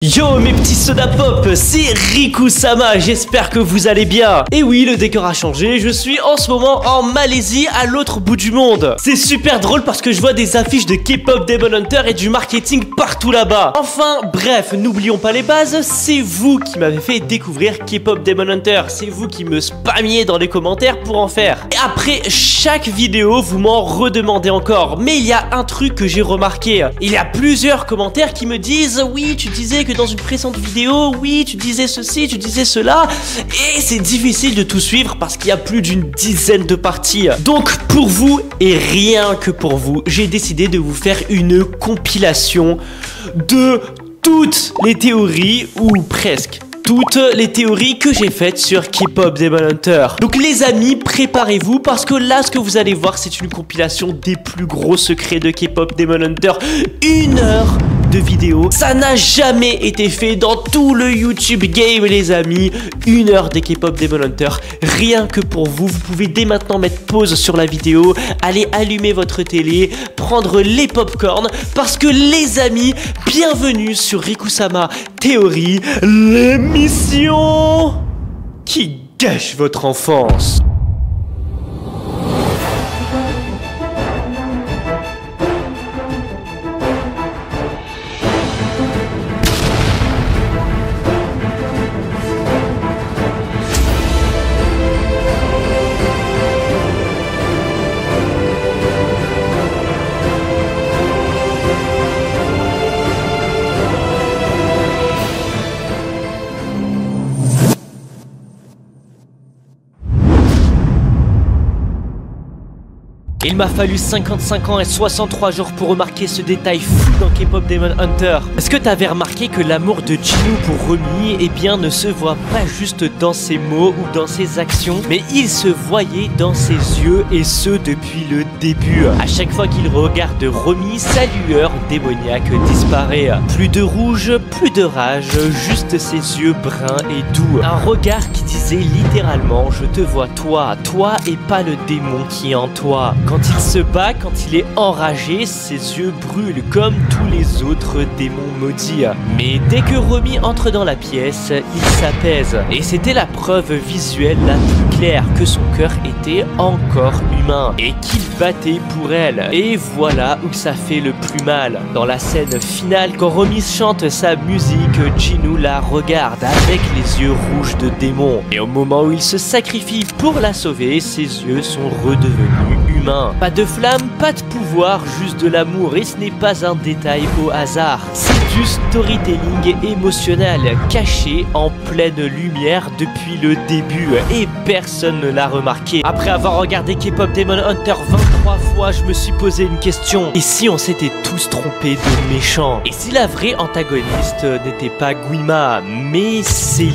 Yo mes petits soda pop, c'est Riku-sama, j'espère que vous allez bien. Et oui, le décor a changé, je suis en ce moment en Malaisie, à l'autre bout du monde. C'est super drôle parce que je vois des affiches de K-pop Demon Hunter et du marketing partout là-bas. Enfin bref, n'oublions pas les bases, c'est vous qui m'avez fait découvrir K-pop Demon Hunter. C'est vous qui me spammiez dans les commentaires pour en faire. Et après chaque vidéo, vous m'en redemandez encore. Mais il y a un truc que j'ai remarqué. Il y a plusieurs commentaires qui me disent « Oui, tu disais que dans une précédente vidéo, oui, tu disais ceci, tu disais cela. » Et c'est difficile de tout suivre parce qu'il y a plus d'une dizaine de parties. Donc pour vous, et rien que pour vous, j'ai décidé de vous faire une compilation de toutes les théories, ou presque toutes les théories que j'ai faites sur K-pop Demon Hunter. Donc les amis, préparez-vous parce que là, ce que vous allez voir, c'est une compilation des plus gros secrets de K-pop Demon Hunter. 1 heure de vidéo, ça n'a jamais été fait dans tout le YouTube game les amis. 1 heure de K-pop Demon Hunter, rien que pour vous. Vous pouvez dès maintenant mettre pause sur la vidéo, aller allumer votre télé, prendre les popcorn parce que les amis, bienvenue sur Riku-sama Théorie, l'émission qui gâche votre enfance. Il m'a fallu 55 ans et 63 jours pour remarquer ce détail fou dans K-pop Demon Hunter. Est-ce que t'avais remarqué que l'amour de Jinu pour Romi, eh bien, ne se voit pas juste dans ses mots ou dans ses actions, mais il se voyait dans ses yeux, et ce depuis le début. À chaque fois qu'il regarde Romi, sa lueur démoniaque disparaît. Plus de rouge, plus de rage, juste ses yeux bruns et doux. Un regard qui disait littéralement « Je te vois toi, toi et pas le démon qui est en toi ». Quand il se bat, quand il est enragé, ses yeux brûlent comme tous les autres démons maudits. Mais dès que Romi entre dans la pièce, il s'apaise. Et c'était la preuve visuelle la plus claire que son cœur était encore humain et qu'il battait pour elle. Et voilà où ça fait le plus mal. Dans la scène finale, quand Romi chante sa musique, Jinu la regarde avec les yeux rouges de démon. Et au moment où il se sacrifie pour la sauver, ses yeux sont redevenus humains. Pas de flamme, pas de pouvoir, juste de l'amour, et ce n'est pas un détail au hasard. C'est du storytelling émotionnel caché en pleine lumière depuis le début et personne ne l'a remarqué. Après avoir regardé K-pop Demon Hunter 23 fois, je me suis posé une question. Et si on s'était tous trompés de méchants? Et si la vraie antagoniste n'était pas Guima, mais Céline?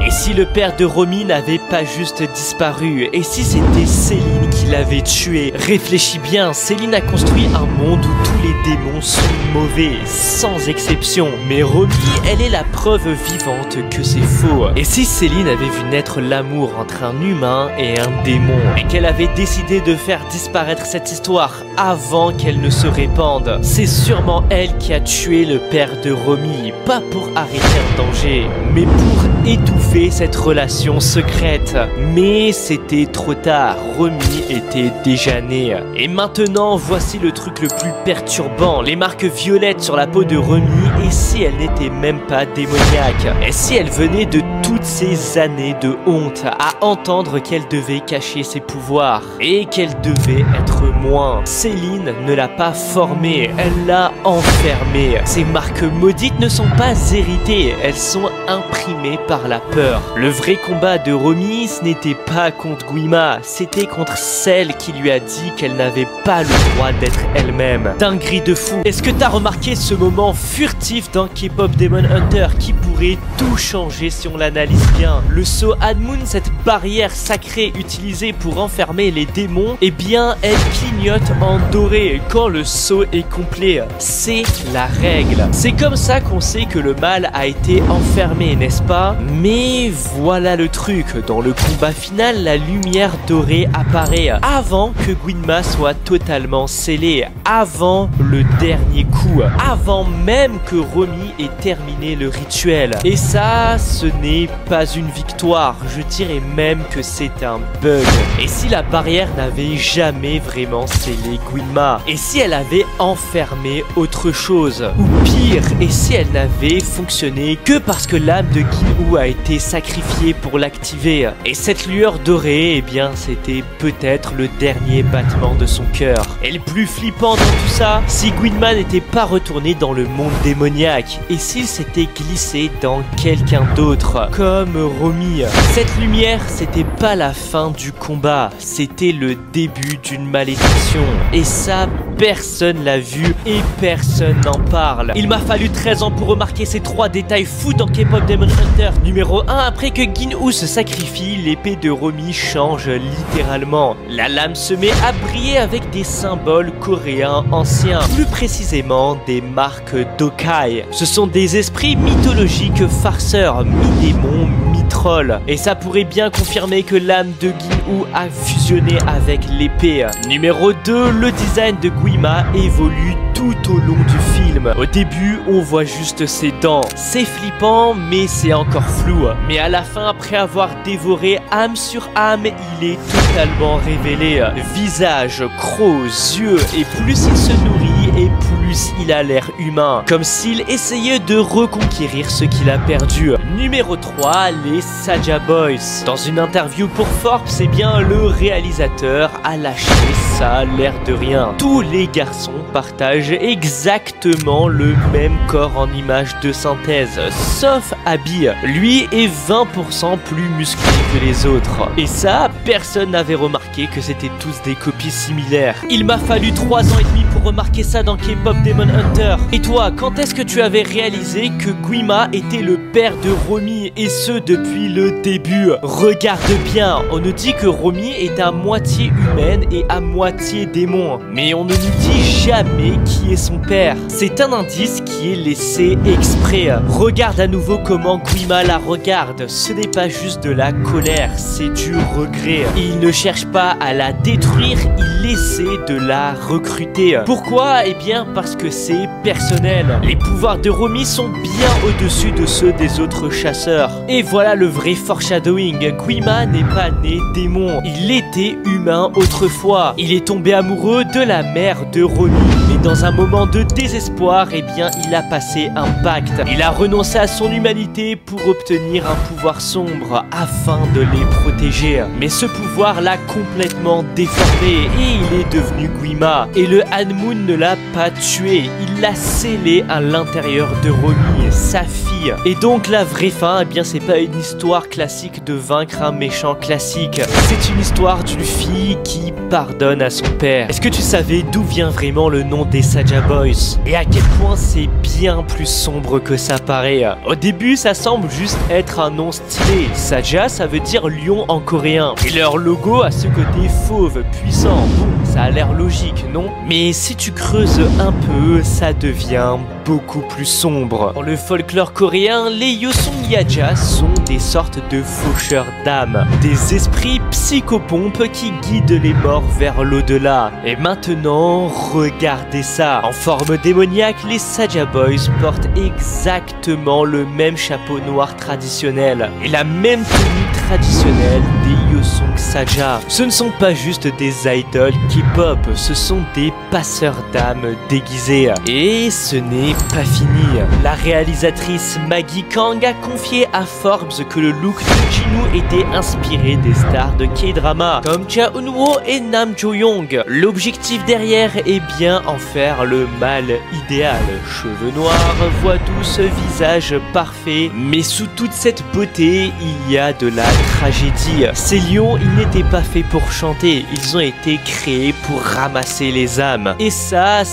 Et si le père de Romi n'avait pas juste disparu? Et si c'était Céline qui l'avait tué? Réfléchis bien, Céline a construit un monde où tous les démons sont mauvais, sans exception. Mais Romi, elle est la preuve vivante que c'est faux. Et si Céline avait vu naître l'amour entre un humain et un démon, et qu'elle avait décidé de faire disparaître cette histoire avant qu'elle ne se répande, c'est sûrement elle qui a tué le père de Romi, pas pour arrêter un danger, mais pour étouffer cette relation secrète. Mais c'était trop tard, Romi était déjà né. Et maintenant, voici le truc le plus perturbant, les marques violettes sur la peau de Romi. Et si elle n'était même pas démoniaque? Et si elle venait de toutes ces années de honte à entendre qu'elle devait cacher ses pouvoirs et qu'elle devait être moins? Céline ne l'a pas formée, elle l'a enfermée. Ces marques maudites ne sont pas héritées, elles sont imprimées par la peur. Le vrai combat de Romi, ce n'était pas contre Guima, c'était contre celle qui lui a dit qu'elle n'avait pas le droit d'être elle-même. Dinguerie de fou. Est-ce que t'as remarqué ce moment furtif dans K-pop Demon Hunter qui pourrait tout changer si on l'analyse? analyse bien. Le sceau Hanmoon, cette barrière sacrée utilisée pour enfermer les démons, eh bien elle clignote en doré quand le sceau est complet. C'est la règle. C'est comme ça qu'on sait que le mal a été enfermé, n'est-ce pas? Mais voilà le truc, dans le combat final, la lumière dorée apparaît avant que Guilma soit totalement scellée, avant le dernier coup, avant même que Romy ait terminé le rituel. Et ça, ce n'est pas une victoire, je dirais même que c'est un bug. Et si la barrière n'avait jamais vraiment scellé Guilma? Et si elle avait enfermé autre chose? Ou pire, et si elle n'avait fonctionné que parce que l'âme de Guilou a été sacrifiée pour l'activer? Et cette lueur dorée, eh bien c'était peut-être le dernier battement de son cœur. Et le plus flippant dans tout ça, si Guilma n'était pas retourné dans le monde démoniaque, et s'il s'était glissé dans quelqu'un d'autre, comme Romy. Cette lumière, c'était pas la fin du combat, c'était le début d'une malédiction. Et ça, personne l'a vu et personne n'en parle. Il m'a fallu 13 ans pour remarquer ces 3 détails fous dans K-pop Demon Hunter. Numéro 1, après que Ginwoo se sacrifie, l'épée de Romy change littéralement. La lame se met à briller avec des symboles coréens anciens, plus précisément des marques d'Okai. Ce sont des esprits mythologiques farceurs, mi-démons, mi-trolls. Et ça pourrait bien confirmer que l'âme de Ginwoo a fusionné avec l'épée. Numéro 2, le design de Guilma évolue tout au long du film. Au début, on voit juste ses dents. C'est flippant, mais c'est encore flou. Mais à la fin, après avoir dévoré âme sur âme, il est totalement révélé. Visage, crocs, yeux, et plus il se nourrit, et plus il a l'air humain. Comme s'il essayait de reconquérir ce qu'il a perdu. Numéro 3, les Saja Boys. Dans une interview pour Forbes, c'est bien le réalisateur a lâché ça, l'air de rien. Tous les garçons partagent exactement le même corps en image de synthèse, sauf Abby. Lui est 20% plus musclé que les autres. Et ça, personne n'avait remarqué que c'était tous des copies similaires. Il m'a fallu 3 ans et demi pour remarquer ça dans K-pop Demon Hunter. Et toi, quand est-ce que tu avais réalisé que Guilma était le père de Romy, et ce depuis le début? Regarde bien, on nous dit que Romy est à moitié humaine et à moitié démon, mais on ne nous dit jamais qui est son père. C'est un indice qui est laissé exprès. Regarde à nouveau comment Guilma la regarde. Ce n'est pas juste de la colère, c'est du regret. Il ne cherche pas à la détruire, il essaie de la recruter. Pourquoi? Eh bien parce que c'est personnel. Les pouvoirs de Romy sont bien au-dessus de ceux des autres chasseurs. Et voilà le vrai foreshadowing. Guilma n'est pas né démon, il était humain autrefois. Il est tombé amoureux de la mère de Romy, mais dans un moment de désespoir, eh bien il a passé un pacte. Il a renoncé à son humanité pour obtenir un pouvoir sombre afin de les protéger. Mais ce pouvoir l'a complètement déformé et il est devenu Guilma. Et le Hanmoon ne l'a pas tué, il l'a scellé à l'intérieur de Romy, sa fille. Et donc la vraie fin, eh bien c'est pas une histoire classique de vaincre un méchant classique. C'est une histoire d'une fille qui pardonne à son père. Est-ce que tu savais d'où vient vraiment le nom des Saja Boys? Et à quel point c'est bien plus sombre que ça paraît? Au début, ça semble juste être un nom stylé. Saja, ça veut dire lion en coréen. Et leur logo a ce côté fauve, puissant. Bon, ça a l'air logique, non? Mais si tu creuses un peu, ça devient beaucoup plus sombre. Dans le folklore coréen, les Yosung Yaja sont des sortes de faucheurs d'âmes, des esprits psychopompes qui guident les morts vers l'au-delà. Et maintenant, regardez ça. En forme démoniaque, les Saja Boys portent exactement le même chapeau noir traditionnel et la même tenue traditionnelle des Yosung Saja. Ce ne sont pas juste des idoles K-pop, ce sont des passeurs d'âmes déguisés. Et ce n'est pas fini. La réalisatrice Maggie Kang a confié à Forbes que le look de Jinwoo était inspiré des stars de K-drama comme Cha Eun-woo et Nam Jo-young. L'objectif derrière est bien en faire le mâle idéal. Cheveux noirs, voix douce, visage parfait. Mais sous toute cette beauté, il y a de la tragédie. Ces lions, ils n'étaient pas faits pour chanter, ils ont été créés pour ramasser les âmes. Et ça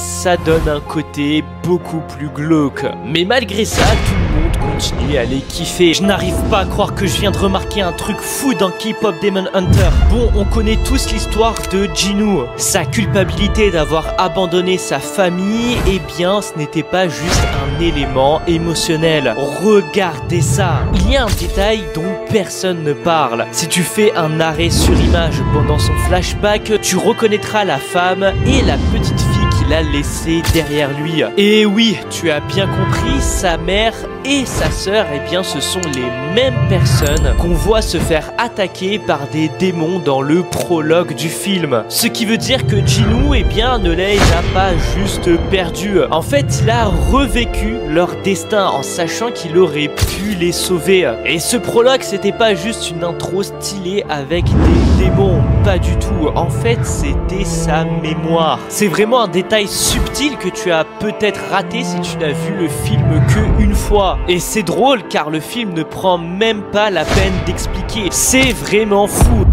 donne un côté beaucoup plus glauque. Mais malgré ça, tout le monde continuer à les kiffer. Je n'arrive pas à croire que je viens de remarquer un truc fou dans K-Pop Demon Hunter. Bon, on connaît tous l'histoire de Jinu. Sa culpabilité d'avoir abandonné sa famille, eh bien, ce n'était pas juste un élément émotionnel. Regardez ça. Il y a un détail dont personne ne parle. Si tu fais un arrêt sur image pendant son flashback, tu reconnaîtras la femme et la petite fille qu'il a laissée derrière lui. Et oui, tu as bien compris, sa mère et sa sœur, eh bien, ce sont les mêmes personnes qu'on voit se faire attaquer par des démons dans le prologue du film. Ce qui veut dire que Jinu, eh bien, ne les a pas juste perdus. En fait, il a revécu leur destin en sachant qu'il aurait pu les sauver. Et ce prologue, c'était pas juste une intro stylée avec des démons, pas du tout. En fait, c'était sa mémoire. C'est vraiment un détail subtil que tu as peut-être raté si tu n'as vu le film que une fois. Et c'est drôle car le film ne prend même pas la peine d'expliquer. C'est vraiment fou.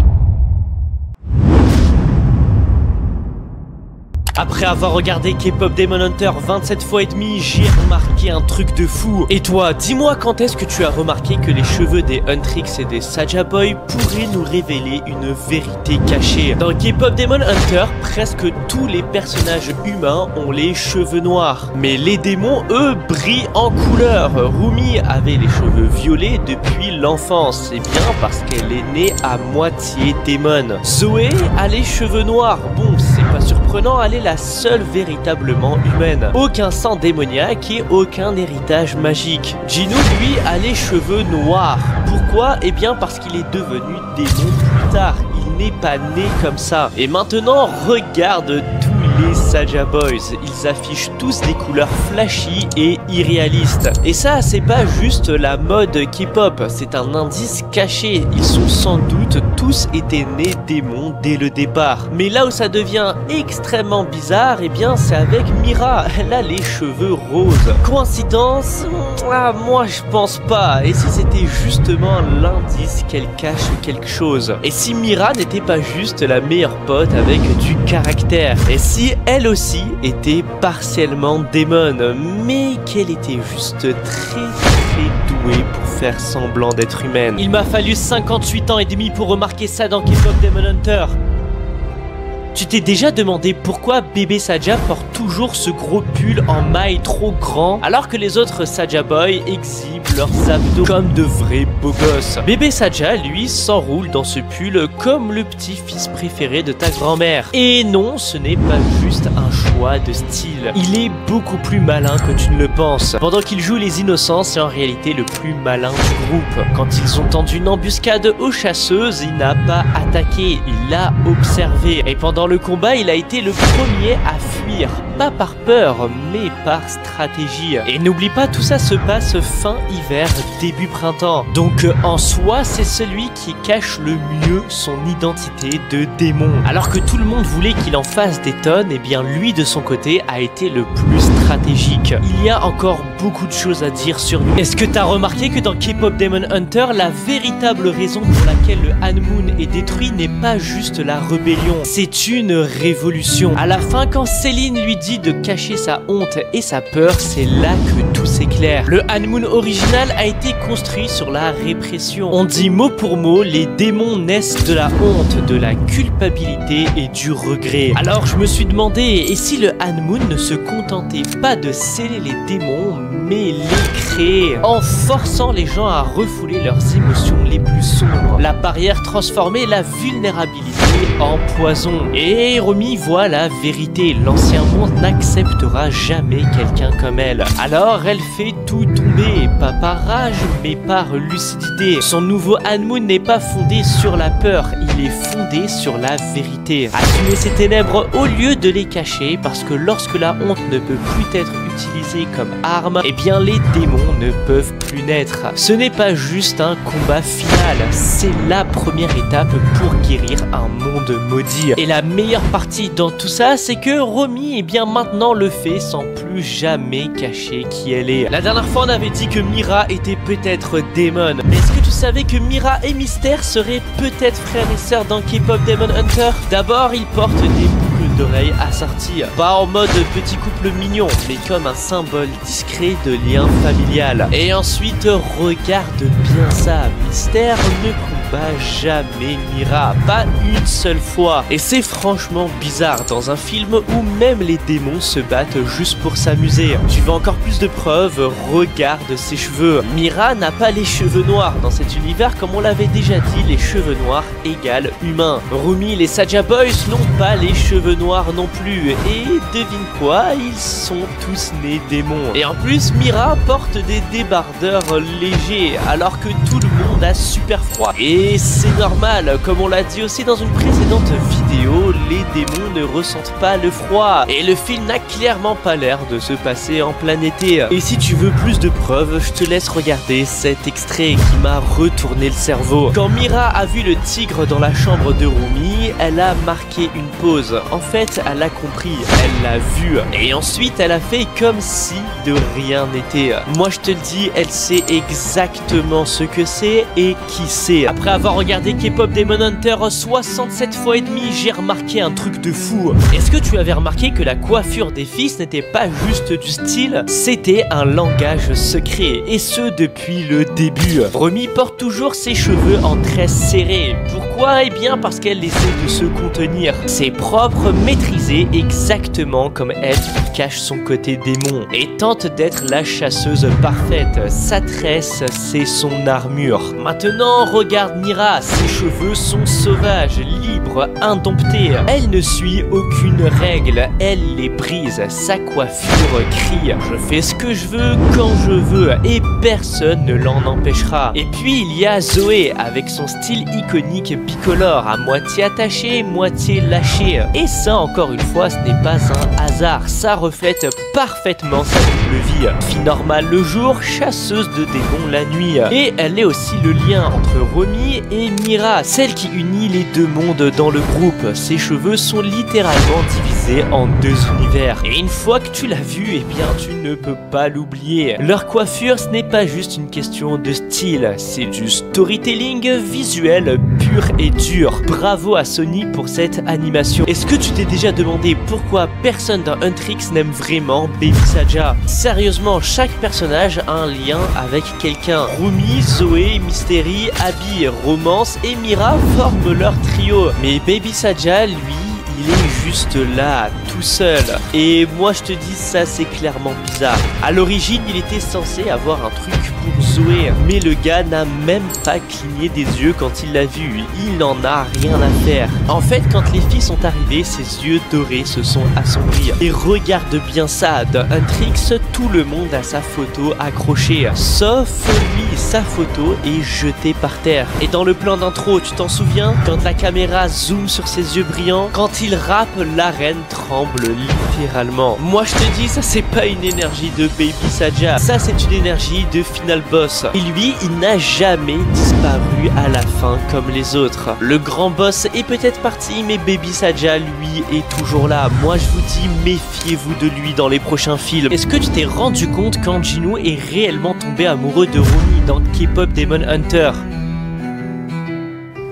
Après avoir regardé K-Pop Demon Hunter 27 fois et demi, j'ai remarqué un truc de fou. Et toi, dis-moi quand est-ce que tu as remarqué que les cheveux des Huntrix et des Saja Boy pourraient nous révéler une vérité cachée. Dans K-Pop Demon Hunter, presque tous les personnages humains ont les cheveux noirs. Mais les démons, eux, brillent en couleur. Rumi avait les cheveux violets depuis l'enfance. C'est bien parce qu'elle est née à moitié démon. Zoé a les cheveux noirs. Bon, c'est pas surprenant, elle est la seule véritablement humaine. Aucun sang démoniaque et aucun héritage magique. Jinu, lui, a les cheveux noirs. Pourquoi? Eh bien parce qu'il est devenu démon plus tard. Il n'est pas né comme ça. Et maintenant, regarde tous les Saja Boys. Ils affichent tous des couleurs flashy et irréalistes. Et ça, c'est pas juste la mode K-pop, c'est un indice caché. Ils sont sans doute tous été nés démons dès le départ. Mais là où ça devient extrêmement bizarre, eh bien c'est avec Mira. Elle a les cheveux roses. Coïncidence? Ah, moi je pense pas. Et si c'était justement l'indice qu'elle cache quelque chose? Et si Mira n'était pas juste la meilleure pote avec du caractère? Et si elle aussi était partiellement démon, mais qu'elle était juste très douée pour faire semblant d'être humaine? Il m'a fallu 58 ans et demi pour remarquer ça dans K-Pop Demon Hunter. Tu t'es déjà demandé pourquoi bébé Saja porte toujours ce gros pull en maille trop grand alors que les autres Saja Boys exhibent leurs abdos comme de vrais beaux gosses? Bébé Saja, lui, s'enroule dans ce pull comme le petit-fils préféré de ta grand-mère. Et non, ce n'est pas juste un choix de style. Il est beaucoup plus malin que tu ne le penses. Pendant qu'il joue les innocents, c'est en réalité le plus malin du groupe. Quand ils ont tendu une embuscade aux chasseuses, il n'a pas attaqué, il l'a observé. Et pendant le combat, il a été le premier à fuir, pas par peur, mais par stratégie. Et n'oublie pas, tout ça se passe fin hiver, début printemps. Donc en soi, c'est celui qui cache le mieux son identité de démon. Alors que tout le monde voulait qu'il en fasse des tonnes, et bien lui de son côté a été le plus stratégique. Il y a encore beaucoup de choses à dire sur lui. Est-ce que t'as remarqué que dans K-Pop Demon Hunter, la véritable raison pour laquelle le Han-Moon est détruit n'est pas juste la rébellion, c'est une révolution. À la fin, quand Céline lui dit de cacher sa honte et sa peur, c'est là que tout s'éclaire. Le Han-Moon original a été construit sur la répression. On dit mot pour mot, les démons naissent de la honte, de la culpabilité et du regret. Alors je me suis demandé, et si le Han-Moon ne se contentait pas de sceller les démons, mais les créer, en forçant les gens à refouler leurs émotions les plus sombres. La barrière transformait la vulnérabilité en poison. Et Rumi voit la vérité, l'ancien monde n'acceptera jamais quelqu'un comme elle. Alors elle fait tout tomber, pas par rage, mais par lucidité. Son nouveau Han-Moon n'est pas fondé sur la peur, il est fondé sur la vérité. Assumer ses ténèbres au lieu de les cacher, parce que lorsque la honte ne peut plus être utilisée comme arme, eh bien les démons ne peuvent plus naître. Ce n'est pas juste un combat final, c'est la première étape pour guérir un monde maudit. Et la meilleure partie dans tout ça, c'est que Rumi, eh bien maintenant le fait sans plus jamais cacher qui elle est. La dernière fois on avait dit que Mira était peut-être démon, mais est-ce que tu savais que Mira et Mystère seraient peut-être frères et sœurs dans K-Pop Demon Hunter? D'abord ils portent des boucles boucles d'oreilles assorties. Pas en mode petit couple mignon, mais comme un symbole discret de lien familial. Et ensuite, regarde bien ça. Mystère ne combat jamais Mira, pas une seule fois. Et c'est franchement bizarre dans un film où même les démons se battent juste pour s'amuser. Tu veux encore plus de preuves? Regarde ses cheveux. Mira n'a pas les cheveux noirs. Dans cet univers, comme on l'avait déjà dit, les cheveux noirs égale humain. Rumi, les Saja Boys n'ont pas les cheveux noirs non plus. Et devine quoi? Ils sont tous nés démons. Et en plus, Mira porte des débardeurs légers, alors que tout le monde a super froid. Et c'est normal, comme on l'a dit aussi dans une précédente vidéo, les démons ne ressentent pas le froid. Et le film n'a clairement pas l'air de se passer en plein été. Et si tu veux plus de preuves, je te laisse regarder cet extrait qui m'a retourné le cerveau. Quand Mira a vu le tigre dans la chambre de Rumi, elle a marqué une pause. En fait, elle a compris, elle l'a vu. Et ensuite, elle a fait comme si de rien n'était. Moi, je te le dis, elle sait exactement ce que c'est et qui c'est. Après avoir regardé K-Pop Demon Hunter 67 fois et demi, j'ai remarqué un truc de fou. Est-ce que tu avais remarqué que la coiffure des fils n'était pas juste du style? C'était un langage secret, et ce depuis le début. Rumi porte toujours ses cheveux en tresse serrée. Pourquoi? Eh bien parce qu'elle essaie de se contenir. C'est propre, maîtrisé, exactement comme elle qui cache son côté démon et tente d'être la chasseuse parfaite. Sa tresse, c'est son armure. Maintenant, regarde Mira, ses cheveux sont sauvages, libres, indomptés. Elle ne suit aucune règle, elle les brise. Sa coiffure crie: je fais ce que je veux, quand je veux, et personne ne l'en empêchera. Et puis il y a Zoé, avec son style iconique bicolore, à moitié attaché, moitié lâché. Et ça, encore une fois, ce n'est pas un hasard, ça reflète parfaitement sa double vie. Fille normale le jour, chasseuse de démons la nuit. Et elle est aussi le lien entre Rumi et Mira, celle qui unit les deux mondes dans le groupe. Ses cheveux sont littéralement divisés en deux univers. Et une fois que tu l'as vu, eh bien tu ne peux pas l'oublier. Leur coiffure, ce n'est pas juste une question de style, c'est du storytelling visuel pur et dur. Bravo à Sony pour cette animation. Est-ce que tu t'es déjà demandé pourquoi personne dans Hunter x n'aime vraiment Baby Saja? Sérieusement, chaque personnage a un lien avec quelqu'un. Rumi, Zoé, Mystery, Abby, Romance et Mira forment leur trio. Mais Baby Saja, lui, il est juste là, tout seul. Et moi je te dis, ça c'est clairement bizarre. À l'origine, il était censé avoir un truc pour Zoé, mais le gars n'a même pas cligné des yeux quand il l'a vu. Il n'en a rien à faire. En fait, quand les filles sont arrivées, ses yeux dorés se sont assombris. Et regarde bien ça, dans Hunter x, tout le monde a sa photo accrochée, sauf lui, sa photo est jetée par terre. Et dans le plan d'intro, tu t'en souviens, quand la caméra zoome sur ses yeux brillants, quand il rappe, l'arène tremble littéralement. Moi je te dis, ça c'est pas une énergie de Baby Saja, ça c'est une énergie de Final Boss. Et lui, il n'a jamais disparu à la fin comme les autres. Le grand boss est peut-être parti, mais Baby Saja, lui, est toujours là. Moi je vous dis, méfiez-vous de lui dans les prochains films. Est-ce que tu t'es rendu compte quand Jinu est réellement tombé amoureux de Rumi dans K-Pop Demon Hunter?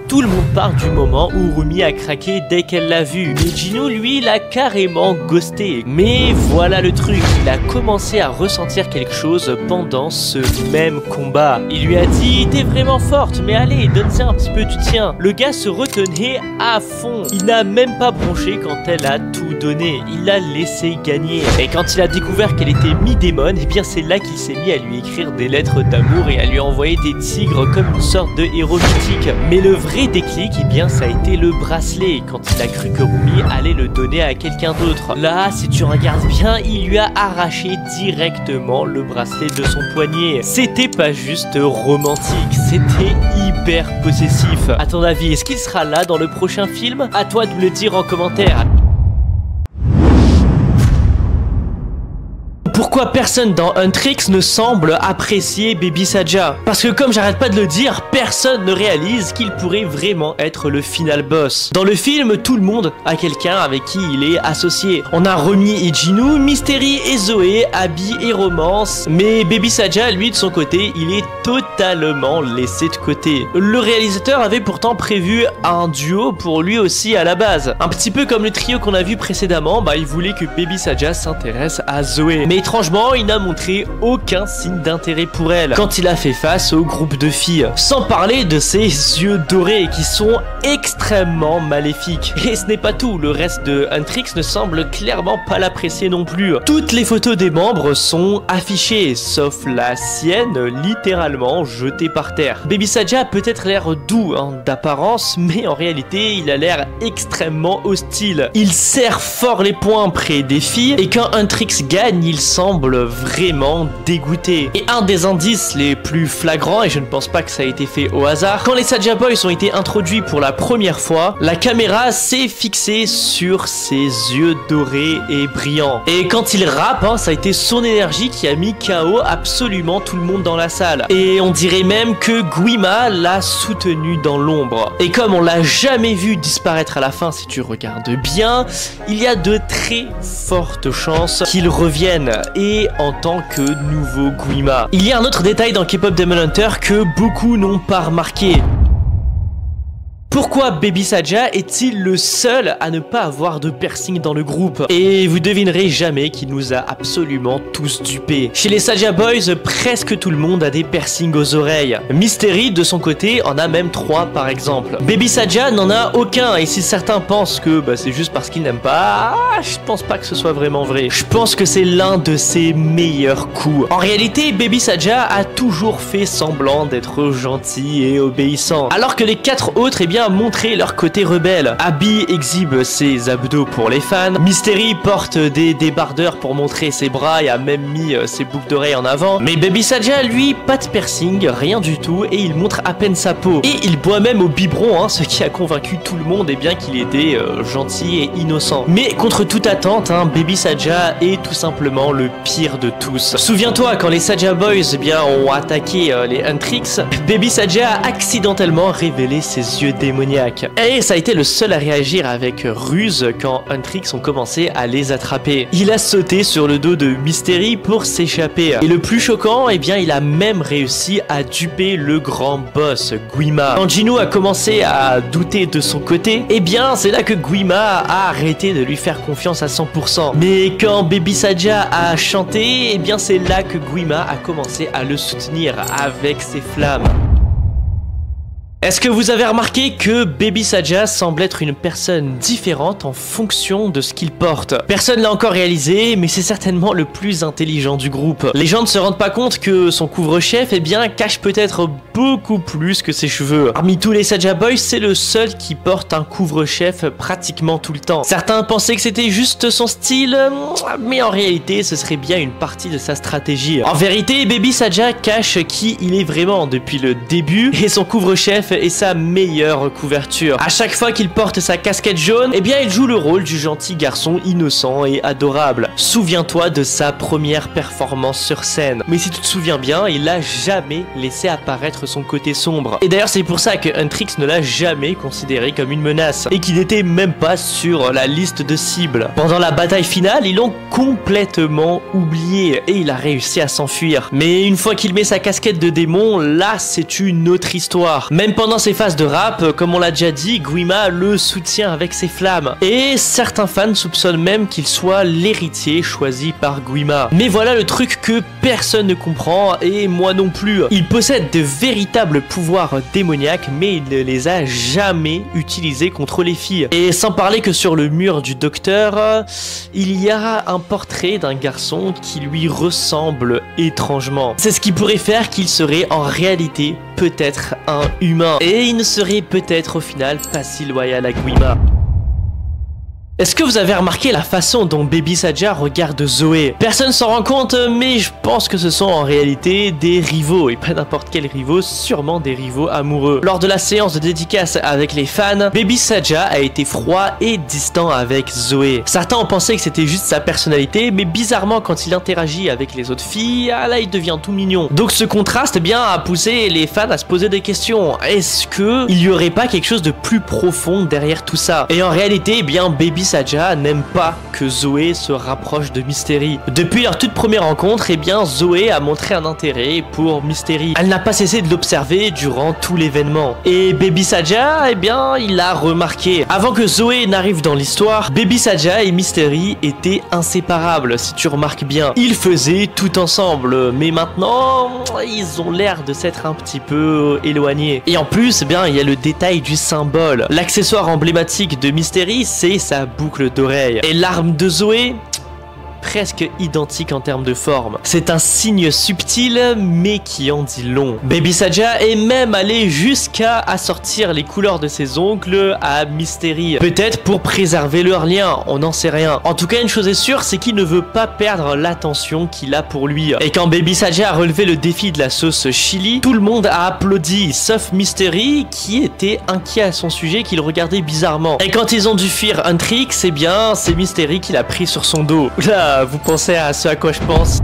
Tout le monde parle du moment où Rumi a craqué dès qu'elle l'a vu, mais Jinu, lui, l'a carrément ghosté. Mais voilà le truc, il a commencé à ressentir quelque chose pendant ce même combat. Il lui a dit: t'es vraiment forte, mais allez, donne-ça un petit peu du tien. Le gars se retenait à fond. Il n'a même pas bronché quand elle a tout donné. Il l'a laissé gagner. Et quand il a découvert qu'elle était mi-démon, eh bien c'est là qu'il s'est mis à lui écrire des lettres d'amour et à lui envoyer des tigres comme une sorte de héros mythique. Mais le vrai déclic, eh bien ça a été le bracelet, quand il a cru que Rumi allait le donner à quelqu'un d'autre. Là, si tu regardes bien, il lui a arraché directement le bracelet de son poignet. C'était pas juste romantique, c'était hyper possessif. À ton avis, est-ce qu'il sera là dans le prochain film? À toi de me le dire en commentaire. Pourquoi pourquoi personne dans Huntrix ne semble apprécier Baby Saja? Parce que comme j'arrête pas de le dire, personne ne réalise qu'il pourrait vraiment être le final boss. Dans le film, tout le monde a quelqu'un avec qui il est associé. On a Romy et Ginu, Mystery et Zoé, Abby et Romance, mais Baby Saja, lui de son côté, il est totalement laissé de côté. Le réalisateur avait pourtant prévu un duo pour lui aussi à la base. Un petit peu comme le trio qu'on a vu précédemment, il voulait que Baby Saja s'intéresse à Zoé. Mais étrangement, il n'a montré aucun signe d'intérêt pour elle quand il a fait face au groupe de filles. Sans parler de ses yeux dorés qui sont extrêmement maléfiques. Et ce n'est pas tout, le reste de Huntrix ne semble clairement pas l'apprécier non plus. Toutes les photos des membres sont affichées, sauf la sienne, littéralement jetée par terre. Baby Saja a peut-être l'air doux d'apparence, mais en réalité, il a l'air extrêmement hostile. Il serre fort les poings près des filles, et quand Huntrix gagne, il semble vraiment dégoûté. Et un des indices les plus flagrants, et je ne pense pas que ça a été fait au hasard, quand les Saja Boys ont été introduits pour la première fois, la caméra s'est fixée sur ses yeux dorés et brillants. Et quand il rappe, ça a été son énergie qui a mis KO absolument tout le monde dans la salle. Et on dirait même que Guima l'a soutenu dans l'ombre. Et comme on l'a jamais vu disparaître à la fin, si tu regardes bien, il y a de très fortes chances qu'il revienne, et en tant que nouveau Guima. Il y a un autre détail dans K-Pop Demon Hunter que beaucoup n'ont pas remarqué. Pourquoi Baby Saja est-il le seul à ne pas avoir de piercing dans le groupe? Et vous devinerez jamais qu'il nous a absolument tous dupés. Chez les Saja Boys, presque tout le monde a des piercings aux oreilles. Mystery, de son côté, en a même 3 par exemple. Baby Saja n'en a aucun, et si certains pensent que c'est juste parce qu'il n'aime pas, je pense pas que ce soit vraiment vrai. Je pense que c'est l'un de ses meilleurs coups. En réalité, Baby Saja a toujours fait semblant d'être gentil et obéissant, alors que les 4 autres, montrer leur côté rebelle. Abby exhibe ses abdos pour les fans, Mystery porte des débardeurs pour montrer ses bras et a même mis ses boucles d'oreilles en avant, mais Baby Saja, lui, pas de piercing, rien du tout, et il montre à peine sa peau. Et il boit même au biberon, ce qui a convaincu tout le monde qu'il était gentil et innocent. Mais contre toute attente, Baby Saja est tout simplement le pire de tous. Souviens-toi, quand les Saja Boys ont attaqué les Huntrix, Baby Saja a accidentellement révélé ses yeux démoniaque. Et ça a été le seul à réagir avec ruse quand Huntrix ont commencé à les attraper. Il a sauté sur le dos de Mystery pour s'échapper. Et le plus choquant, il a même réussi à duper le grand boss, Guima. Quand Ginu a commencé à douter de son côté, c'est là que Guima a arrêté de lui faire confiance à 100%. Mais quand Baby Saja a chanté, c'est là que Guima a commencé à le soutenir avec ses flammes. Est-ce que vous avez remarqué que Baby Saja semble être une personne différente en fonction de ce qu'il porte? Personne l'a encore réalisé, mais c'est certainement le plus intelligent du groupe. Les gens ne se rendent pas compte que son couvre-chef cache peut-être beaucoup plus que ses cheveux. Parmi tous les Saja Boys, c'est le seul qui porte un couvre-chef pratiquement tout le temps. Certains pensaient que c'était juste son style, mais en réalité ce serait bien une partie de sa stratégie. En vérité, Baby Saja cache qui il est vraiment depuis le début, et son couvre-chef est sa meilleure couverture. À chaque fois qu'il porte sa casquette jaune, il joue le rôle du gentil garçon innocent et adorable. Souviens-toi de sa première performance sur scène. Mais si tu te souviens bien, il n'a jamais laissé apparaître son côté sombre. Et d'ailleurs, c'est pour ça que Huntrix ne l'a jamais considéré comme une menace, et qu'il n'était même pas sur la liste de cibles. Pendant la bataille finale, ils l'ont complètement oublié, et il a réussi à s'enfuir. Mais une fois qu'il met sa casquette de démon, là, c'est une autre histoire. Même pendant ses phases de rap, comme on l'a déjà dit, Guima le soutient avec ses flammes. Et certains fans soupçonnent même qu'il soit l'héritier choisi par Guima. Mais voilà le truc que personne ne comprend, et moi non plus. Il possède de véritables pouvoirs démoniaques, mais il ne les a jamais utilisés contre les filles. Et sans parler que sur le mur du docteur, il y a un portrait d'un garçon qui lui ressemble étrangement. C'est ce qui pourrait faire qu'il serait en réalité peut-être un humain. Et il ne serait peut-être au final pas si loyal à Guima. Est-ce que vous avez remarqué la façon dont Baby Saja regarde Zoé? Personne s'en rend compte, mais je pense que ce sont en réalité des rivaux, et pas n'importe quels rivaux, sûrement des rivaux amoureux. Lors de la séance de dédicace avec les fans, Baby Saja a été froid et distant avec Zoé. Certains ont pensé que c'était juste sa personnalité, mais bizarrement quand il interagit avec les autres filles, ah là il devient tout mignon. Donc ce contraste eh bien a poussé les fans à se poser des questions. Est-ce que il y aurait pas quelque chose de plus profond derrière tout ça? Et en réalité, eh bien Baby Saja n'aime pas que Zoé se rapproche de Mystery. Depuis leur toute première rencontre, eh bien Zoé a montré un intérêt pour Mystery. Elle n'a pas cessé de l'observer durant tout l'événement. Et Baby Saja, eh bien, il l'a remarqué. Avant que Zoé n'arrive dans l'histoire, Baby Saja et Mystery étaient inséparables, si tu remarques bien. Ils faisaient tout ensemble, mais maintenant, ils ont l'air de s'être un petit peu éloignés. Et en plus, eh bien, il y a le détail du symbole. L'accessoire emblématique de Mystery, c'est sa boucle d'oreille. Et l'arme de Zoé, presque identique en termes de forme. C'est un signe subtil mais qui en dit long. Baby Saja est même allé jusqu'à assortir les couleurs de ses ongles à Mystery. Peut-être pour préserver leur lien, on n'en sait rien. En tout cas, une chose est sûre, c'est qu'il ne veut pas perdre l'attention qu'il a pour lui. Et quand Baby Saja a relevé le défi de la sauce chili, tout le monde a applaudi, sauf Mystery qui était inquiet à son sujet, qu'il regardait bizarrement. Et quand ils ont dû fuir Huntrix, eh bien c'est Mystery qui l'a pris sur son dos. Là, vous pensez à ce à quoi je pense?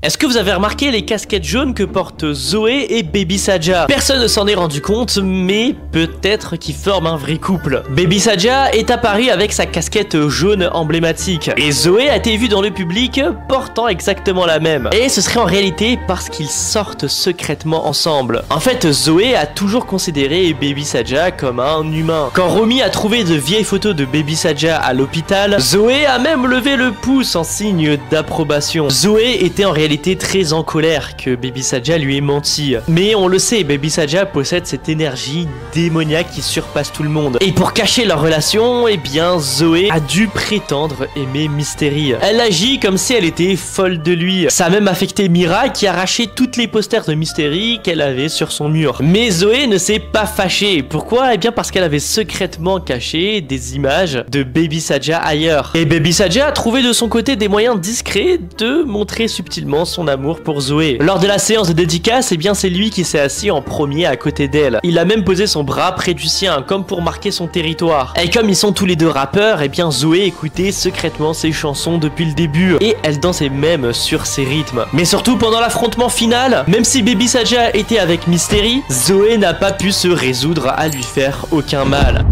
Est-ce que vous avez remarqué les casquettes jaunes que portent Zoé et Baby Saja? Personne ne s'en est rendu compte, mais peut-être qu'ils forment un vrai couple. Baby Saja est apparu avec sa casquette jaune emblématique, et Zoé a été vue dans le public portant exactement la même. Et ce serait en réalité parce qu'ils sortent secrètement ensemble. En fait, Zoé a toujours considéré Baby Saja comme un humain. Quand Romy a trouvé de vieilles photos de Baby Saja à l'hôpital, Zoé a même levé le pouce en signe d'approbation. Zoé était en réalité très en colère que Baby Saja lui ait menti. Mais on le sait, Baby Saja possède cette énergie démoniaque qui surpasse tout le monde. Et pour cacher leur relation, eh bien Zoé a dû prétendre aimer Mystery. Elle agit comme si elle était folle de lui. Ça a même affecté Mira qui a arraché toutes les posters de Mystery qu'elle avait sur son mur. Mais Zoé ne s'est pas fâchée. Pourquoi? Eh bien parce qu'elle avait secrètement caché des images de Baby Saja ailleurs. Et Baby Saja a trouvé de son côté des moyens discrets de montrer subtilement son amour pour Zoé. Lors de la séance de dédicace, eh bien c'est lui qui s'est assis en premier à côté d'elle. Il a même posé son bras près du sien, comme pour marquer son territoire. Et comme ils sont tous les deux rappeurs, eh bien Zoé écoutait secrètement ses chansons depuis le début, et elle dansait même sur ses rythmes. Mais surtout pendant l'affrontement final, même si Baby Saja était avec Mystery, Zoé n'a pas pu se résoudre à lui faire aucun mal.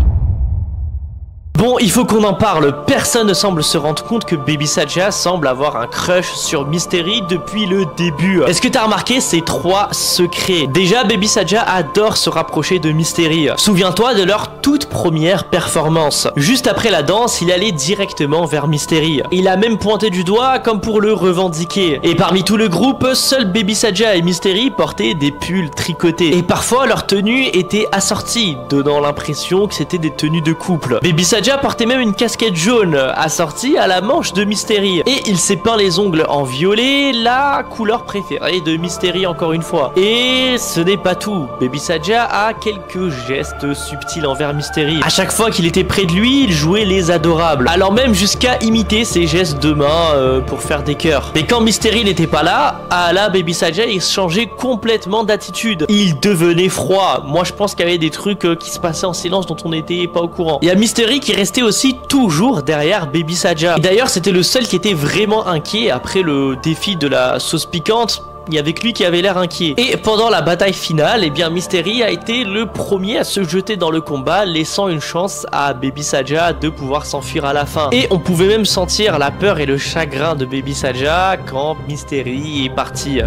Bon, il faut qu'on en parle. Personne ne semble se rendre compte que Baby Saja semble avoir un crush sur Mystery depuis le début. Est-ce que t'as remarqué ces trois secrets? Déjà, Baby Saja adore se rapprocher de Mystery. Souviens-toi de leur toute première performance. Juste après la danse, il allait directement vers Mystery. Il a même pointé du doigt comme pour le revendiquer. Et parmi tout le groupe, seul Baby Saja et Mystery portaient des pulls tricotés. Et parfois, leur tenue était assortie, donnant l'impression que c'était des tenues de couple. Baby Saja portait même une casquette jaune assortie à la manche de Mystery. Et il s'est peint les ongles en violet, la couleur préférée de Mystery encore une fois. Et ce n'est pas tout. Baby Saja a quelques gestes subtils envers Mystery. À chaque fois qu'il était près de lui, il jouait les adorables. Alors même jusqu'à imiter ses gestes de main pour faire des cœurs. Mais quand Mystery n'était pas là, à la Baby Saja il changeait complètement d'attitude. Il devenait froid. Moi je pense qu'il y avait des trucs qui se passaient en silence dont on n'était pas au courant. Il y a Mystery qui restait aussi toujours derrière Baby Saja. Et d'ailleurs c'était le seul qui était vraiment inquiet après le défi de la sauce piquante. Il y avait que lui qui avait l'air inquiet. Et pendant la bataille finale, eh bien Mystery a été le premier à se jeter dans le combat, laissant une chance à Baby Saja de pouvoir s'enfuir à la fin. Et on pouvait même sentir la peur et le chagrin de Baby Saja quand Mystery est parti.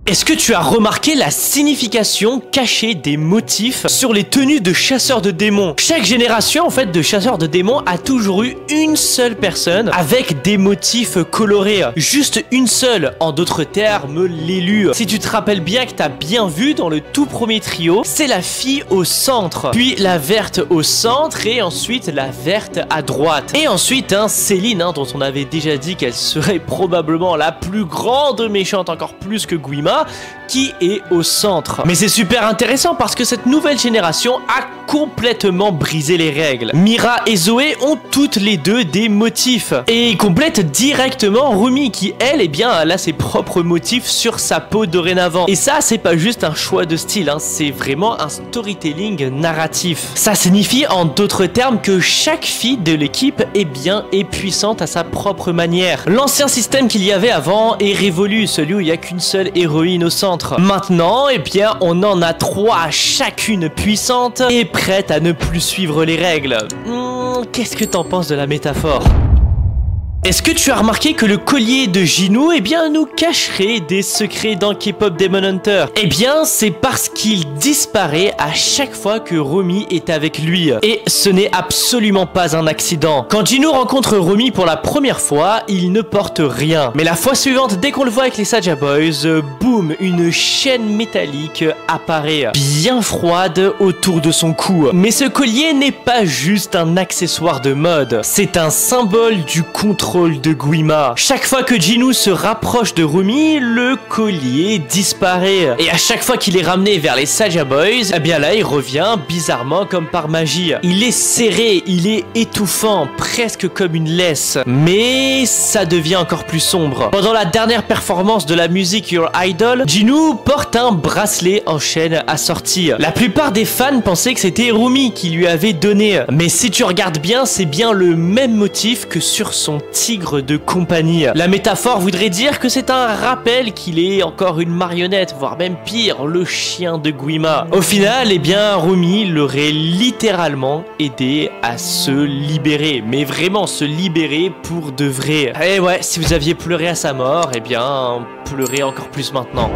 Est-ce que tu as remarqué la signification cachée des motifs sur les tenues de chasseurs de démons? Chaque génération en fait de chasseurs de démons a toujours eu une seule personne avec des motifs colorés. Juste une seule, en d'autres termes, l'élu. Si tu te rappelles bien que tu as bien vu dans le tout premier trio, c'est la fille au centre, puis la verte au centre et ensuite la verte à droite. Et ensuite Céline dont on avait déjà dit qu'elle serait probablement la plus grande méchante, encore plus que Guima. Mira qui est au centre. Mais c'est super intéressant parce que cette nouvelle génération a complètement brisé les règles. Mira et Zoé ont toutes les deux des motifs et complètent directement Rumi qui elle, eh bien, elle a ses propres motifs sur sa peau dorénavant. Et ça, c'est pas juste un choix de style, hein, c'est vraiment un storytelling narratif. Ça signifie en d'autres termes que chaque fille de l'équipe est puissante à sa propre manière. L'ancien système qu'il y avait avant est révolu, celui où il n'y a qu'une seule héroïne au centre. Maintenant, eh bien, on en a 3, chacune puissante et prête à ne plus suivre les règles. Qu'est-ce que t'en penses de la métaphore ? Est-ce que tu as remarqué que le collier de Jinu, eh bien, nous cacherait des secrets dans K-pop Demon Hunter? Eh bien, c'est parce qu'il disparaît à chaque fois que Romy est avec lui. Et ce n'est absolument pas un accident. Quand Jinu rencontre Romy pour la première fois, il ne porte rien. Mais la fois suivante, dès qu'on le voit avec les Saja Boys, boum, une chaîne métallique apparaît, bien froide autour de son cou. Mais ce collier n'est pas juste un accessoire de mode, c'est un symbole du contrôle de Guima. Chaque fois que Jinu se rapproche de Rumi, le collier disparaît. Et à chaque fois qu'il est ramené vers les Saja Boys, eh bien là il revient bizarrement comme par magie. Il est serré, il est étouffant, presque comme une laisse. Mais ça devient encore plus sombre. Pendant la dernière performance de la musique Your Idol, Jinu porte un bracelet en chaîne assorti. La plupart des fans pensaient que c'était Rumi qui lui avait donné. Mais si tu regardes bien, c'est bien le même motif que sur son tigre de compagnie. La métaphore voudrait dire que c'est un rappel qu'il est encore une marionnette, voire même pire, le chien de Guima. Au final, eh bien, Rumi l'aurait littéralement aidé à se libérer, mais vraiment se libérer pour de vrai. Et ouais, si vous aviez pleuré à sa mort, eh bien, pleurez encore plus maintenant.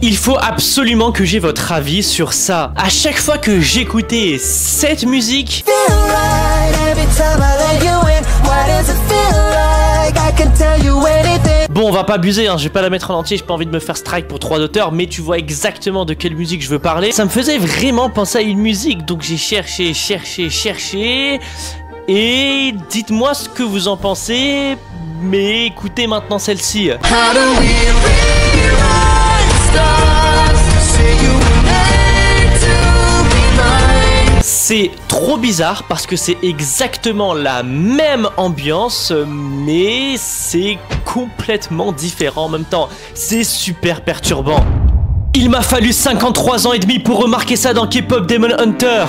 Il faut absolument que j'ai votre avis sur ça. À chaque fois que j'écoutais cette musique, bon, on va pas abuser, hein, je vais pas la mettre en entier, j'ai pas envie de me faire strike pour droit d'auteur, mais tu vois exactement de quelle musique je veux parler. Ça me faisait vraiment penser à une musique, donc j'ai cherché, et dites-moi ce que vous en pensez, mais écoutez maintenant celle-ci. C'est trop bizarre parce que c'est exactement la même ambiance, mais c'est complètement différent en même temps. C'est super perturbant. Il m'a fallu 53 ans et demi pour remarquer ça dans K-pop Demon Hunter.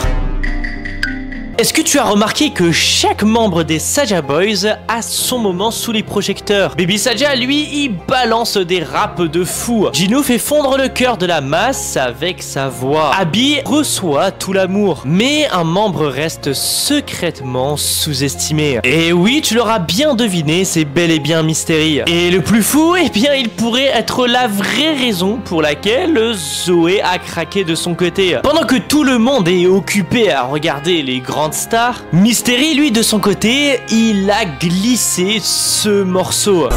Est-ce que tu as remarqué que chaque membre des Saja Boys a son moment sous les projecteurs? Baby Saja, lui, il balance des raps de fou. Jinu fait fondre le cœur de la masse avec sa voix. Abby reçoit tout l'amour. Mais un membre reste secrètement sous-estimé. Et oui, tu l'auras bien deviné, c'est bel et bien Mystery. Et le plus fou, eh bien, il pourrait être la vraie raison pour laquelle Zoé a craqué de son côté. Pendant que tout le monde est occupé à regarder les grands star, Mystery, lui, de son côté, il a glissé ce morceau.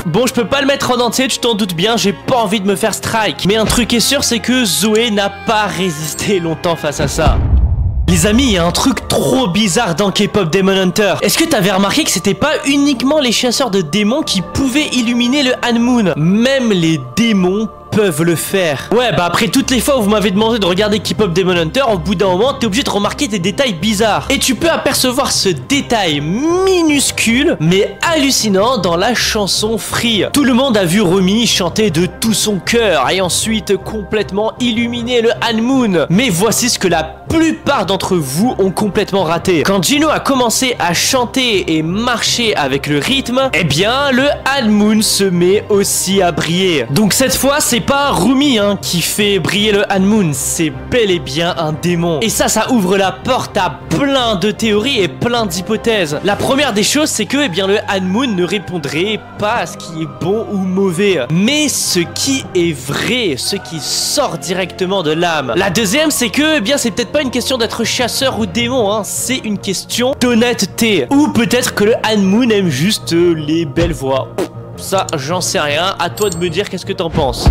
Bon, je peux pas le mettre en entier, tu t'en doutes bien, j'ai pas envie de me faire strike. Mais un truc est sûr, c'est que Zoé n'a pas résisté longtemps face à ça. Les amis, il y a un truc trop bizarre dans K-pop Demon Hunter. Est-ce que t'avais remarqué que c'était pas uniquement les chasseurs de démons qui pouvaient illuminer le Han-Moon? Même les démons peuvent le faire. Ouais, bah après toutes les fois où vous m'avez demandé de regarder K-pop Demon Hunter, au bout d'un moment, t'es obligé de remarquer des détails bizarres. Et tu peux apercevoir ce détail minuscule, mais hallucinant dans la chanson Free. Tout le monde a vu Rumi chanter de tout son cœur et ensuite complètement illuminer le Han-Moon. Mais voici ce que la plupart d'entre vous ont complètement raté. Quand Jinu a commencé à chanter et marcher avec le rythme, eh bien, le Han-Moon se met aussi à briller. Donc cette fois, c'est pas Rumi qui fait briller le Han-Moon, c'est bel et bien un démon. Et ça ouvre la porte à plein de théories et plein d'hypothèses. La première des choses, c'est que eh bien, le Han-Moon ne répondrait pas à ce qui est bon ou mauvais, mais ce qui est vrai, ce qui sort directement de l'âme. La deuxième, c'est que eh bien, c'est peut-être pas une question d'être chasseur ou démon, c'est une question d'honnêteté. Ou peut-être que le Han-Moon aime juste les belles voix. Ça, j'en sais rien, à toi de me dire qu'est-ce que t'en penses.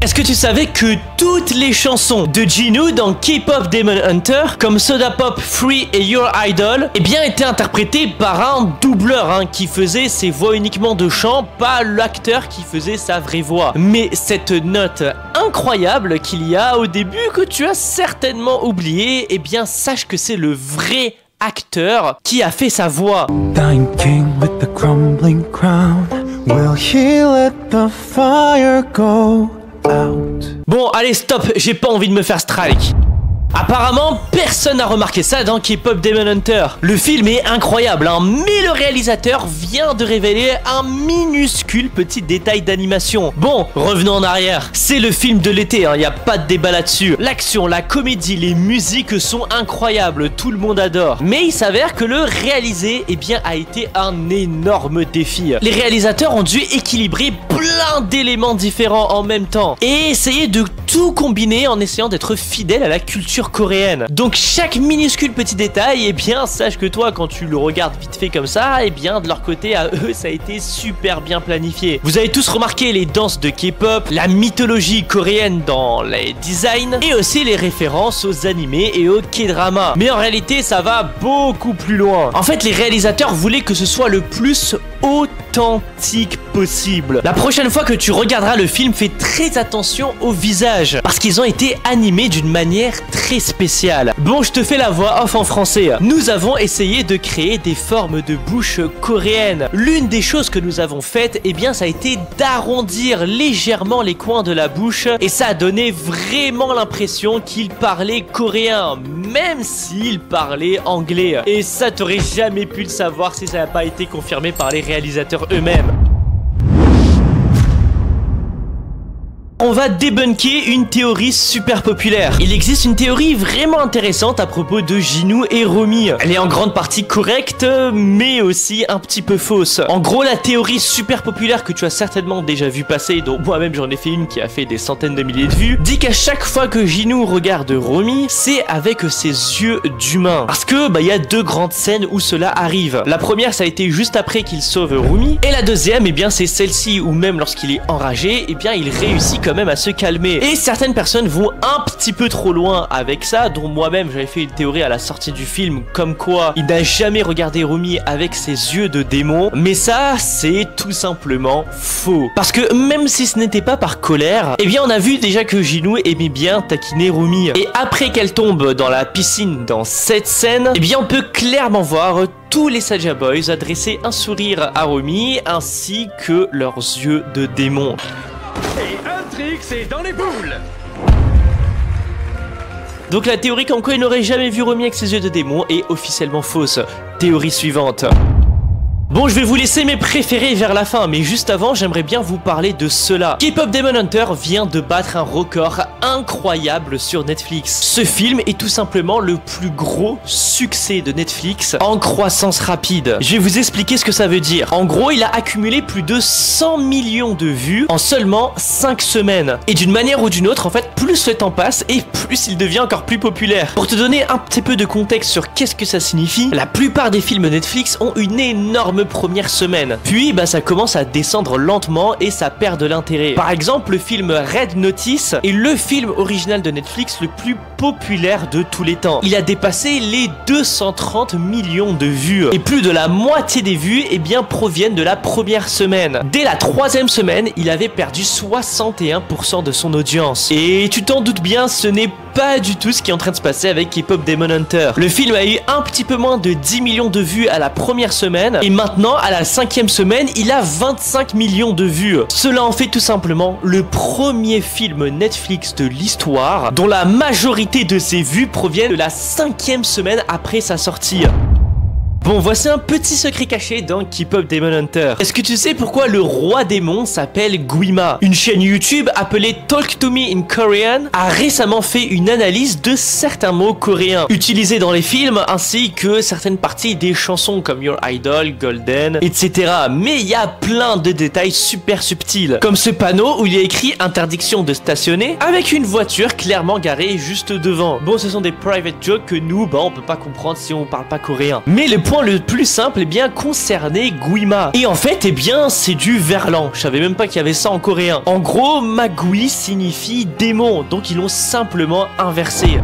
Est-ce que tu savais que toutes les chansons de Jinu dans K-pop Demon Hunter, comme Soda Pop, Free et Your Idol, eh bien étaient interprétées par un doubleur qui faisait ses voix uniquement de chant, pas l'acteur qui faisait sa vraie voix. Mais cette note incroyable qu'il y a au début que tu as certainement oublié, eh bien sache que c'est le vrai acteur qui a fait sa voix. Dying king with the crumbling crown. Will he let the fire go out? Bon, allez, stop, j'ai pas envie de me faire strike. Apparemment, personne n'a remarqué ça dans K-pop Demon Hunter. Le film est incroyable, mais le réalisateur vient de révéler un minuscule petit détail d'animation. Bon, revenons en arrière. C'est le film de l'été, y a pas de débat là-dessus. L'action, la comédie, les musiques sont incroyables, tout le monde adore. Mais il s'avère que le réaliser, eh bien, a été un énorme défi. Les réalisateurs ont dû équilibrer plein d'éléments différents en même temps et essayer de tout combiner en essayant d'être fidèle à la culture coréenne. Donc chaque minuscule petit détail, eh bien sache que toi quand tu le regardes vite fait comme ça, eh bien de leur côté à eux ça a été super bien planifié. Vous avez tous remarqué les danses de K-pop, la mythologie coréenne dans les designs et aussi les références aux animés et aux K-dramas. Mais en réalité ça va beaucoup plus loin. En fait les réalisateurs voulaient que ce soit le plus authentique possible. La prochaine fois que tu regarderas le film, fais très attention au visage parce qu'ils ont été animés d'une manière très spéciale. Bon, je te fais la voix off en français. Nous avons essayé de créer des formes de bouche coréennes. L'une des choses que nous avons faites, eh bien, ça a été d'arrondir légèrement les coins de la bouche et ça a donné vraiment l'impression qu'il parlait coréen, même s'il parlait anglais. Et ça, t'aurais jamais pu le savoir si ça n'a pas été confirmé par les réalisateurs eux-mêmes. On va débunker une théorie super populaire. Il existe une théorie vraiment intéressante à propos de Jinu et Romi. Elle est en grande partie correcte, mais aussi un petit peu fausse. En gros, la théorie super populaire que tu as certainement déjà vu passer, dont moi-même j'en ai fait une qui a fait des centaines de milliers de vues, dit qu'à chaque fois que Jinu regarde Romi, c'est avec ses yeux d'humain. Parce que, il y a deux grandes scènes où cela arrive. La première, ça a été juste après qu'il sauve Romi. Et la deuxième, eh bien, c'est celle-ci où même lorsqu'il est enragé, eh bien, il réussit quand même à se calmer. Et certaines personnes vont un petit peu trop loin avec ça, dont moi-même j'avais fait une théorie à la sortie du film, comme quoi il n'a jamais regardé Romi avec ses yeux de démon. Mais ça, c'est tout simplement faux. Parce que même si ce n'était pas par colère, eh bien on a vu déjà que Jinu aimait bien taquiner Romi. Et après qu'elle tombe dans la piscine dans cette scène, eh bien on peut clairement voir tous les Saja Boys adresser un sourire à Romi ainsi que leurs yeux de démon. Et Huntrix est dans les boules. Donc la théorie comme quoi il n'aurait jamais vu Romi avec ses yeux de démon est officiellement fausse. Théorie suivante. Bon, je vais vous laisser mes préférés vers la fin, mais juste avant, j'aimerais bien vous parler de cela. K-pop Demon Hunter vient de battre un record incroyable sur Netflix. Ce film est tout simplement le plus gros succès de Netflix en croissance rapide. Je vais vous expliquer ce que ça veut dire. En gros, il a accumulé plus de 100 millions de vues en seulement 5 semaines. Et d'une manière ou d'une autre, en fait, plus le temps passe et plus il devient encore plus populaire. Pour te donner un petit peu de contexte sur qu'est-ce que ça signifie, la plupart des films Netflix ont une énorme première semaine. Puis ça commence à descendre lentement et ça perd de l'intérêt. Par exemple, le film Red Notice est le film original de Netflix le plus populaire de tous les temps. Il a dépassé les 230 millions de vues. Et plus de la moitié des vues proviennent de la première semaine. Dès la troisième semaine, il avait perdu 61% de son audience. Et tu t'en doutes bien, ce n'est pas du tout ce qui est en train de se passer avec K-pop Demon Hunter. Le film a eu un petit peu moins de 10 millions de vues à la première semaine et maintenant à la 5e semaine il a 25 millions de vues. Cela en fait tout simplement le premier film Netflix de l'histoire dont la majorité de ses vues proviennent de la 5e semaine après sa sortie. Bon, voici un petit secret caché dans K-pop Demon Hunter. Est-ce que tu sais pourquoi le roi démon s'appelle Guima? Une chaîne YouTube appelée Talk to Me in Korean a récemment fait une analyse de certains mots coréens utilisés dans les films ainsi que certaines parties des chansons comme Your Idol, Golden, etc. Mais il y a plein de détails super subtils, comme ce panneau où il y a écrit interdiction de stationner avec une voiture clairement garée juste devant. Bon, ce sont des private jokes que nous, on peut pas comprendre si on parle pas coréen. Mais le point le plus simple, eh bien, concernait Guima. Et en fait, eh bien, c'est du verlan. Je savais même pas qu'il y avait ça en coréen. En gros, Magui signifie démon, donc ils l'ont simplement inversé.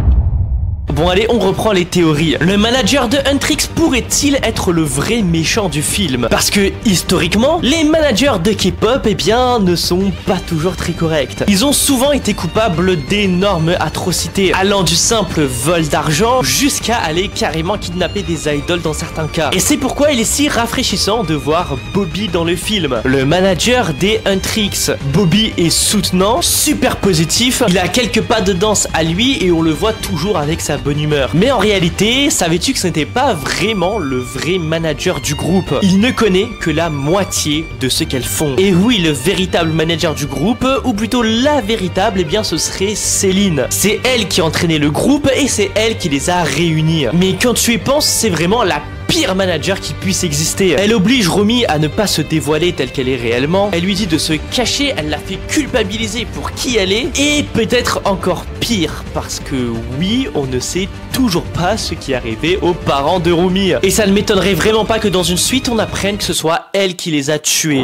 Bon allez, on reprend les théories. Le manager de Huntrix pourrait-il être le vrai méchant du film? Parce que, historiquement, les managers de K-pop, eh bien, ne sont pas toujours très corrects. Ils ont souvent été coupables d'énormes atrocités, allant du simple vol d'argent jusqu'à aller carrément kidnapper des idoles dans certains cas. Et c'est pourquoi il est si rafraîchissant de voir Bobby dans le film, le manager des Huntrix. Bobby est soutenant, super positif, il a quelques pas de danse à lui et on le voit toujours avec sa bonne humeur. Mais en réalité, savais-tu que ce n'était pas vraiment le vrai manager du groupe? Il ne connaît que la moitié de ce qu'elles font. Et oui, le véritable manager du groupe, ou plutôt la véritable, eh bien ce serait Céline. C'est elle qui a entraîné le groupe et c'est elle qui les a réunis. Mais quand tu y penses, c'est vraiment la pire manager qui puisse exister. Elle oblige Romy à ne pas se dévoiler telle qu'elle est réellement. Elle lui dit de se cacher, elle la fait culpabiliser pour qui elle est. Et peut-être encore pire, parce que oui, on ne sait toujours pas ce qui est arrivé aux parents de Romy. Et ça ne m'étonnerait vraiment pas que dans une suite, on apprenne que ce soit elle qui les a tués.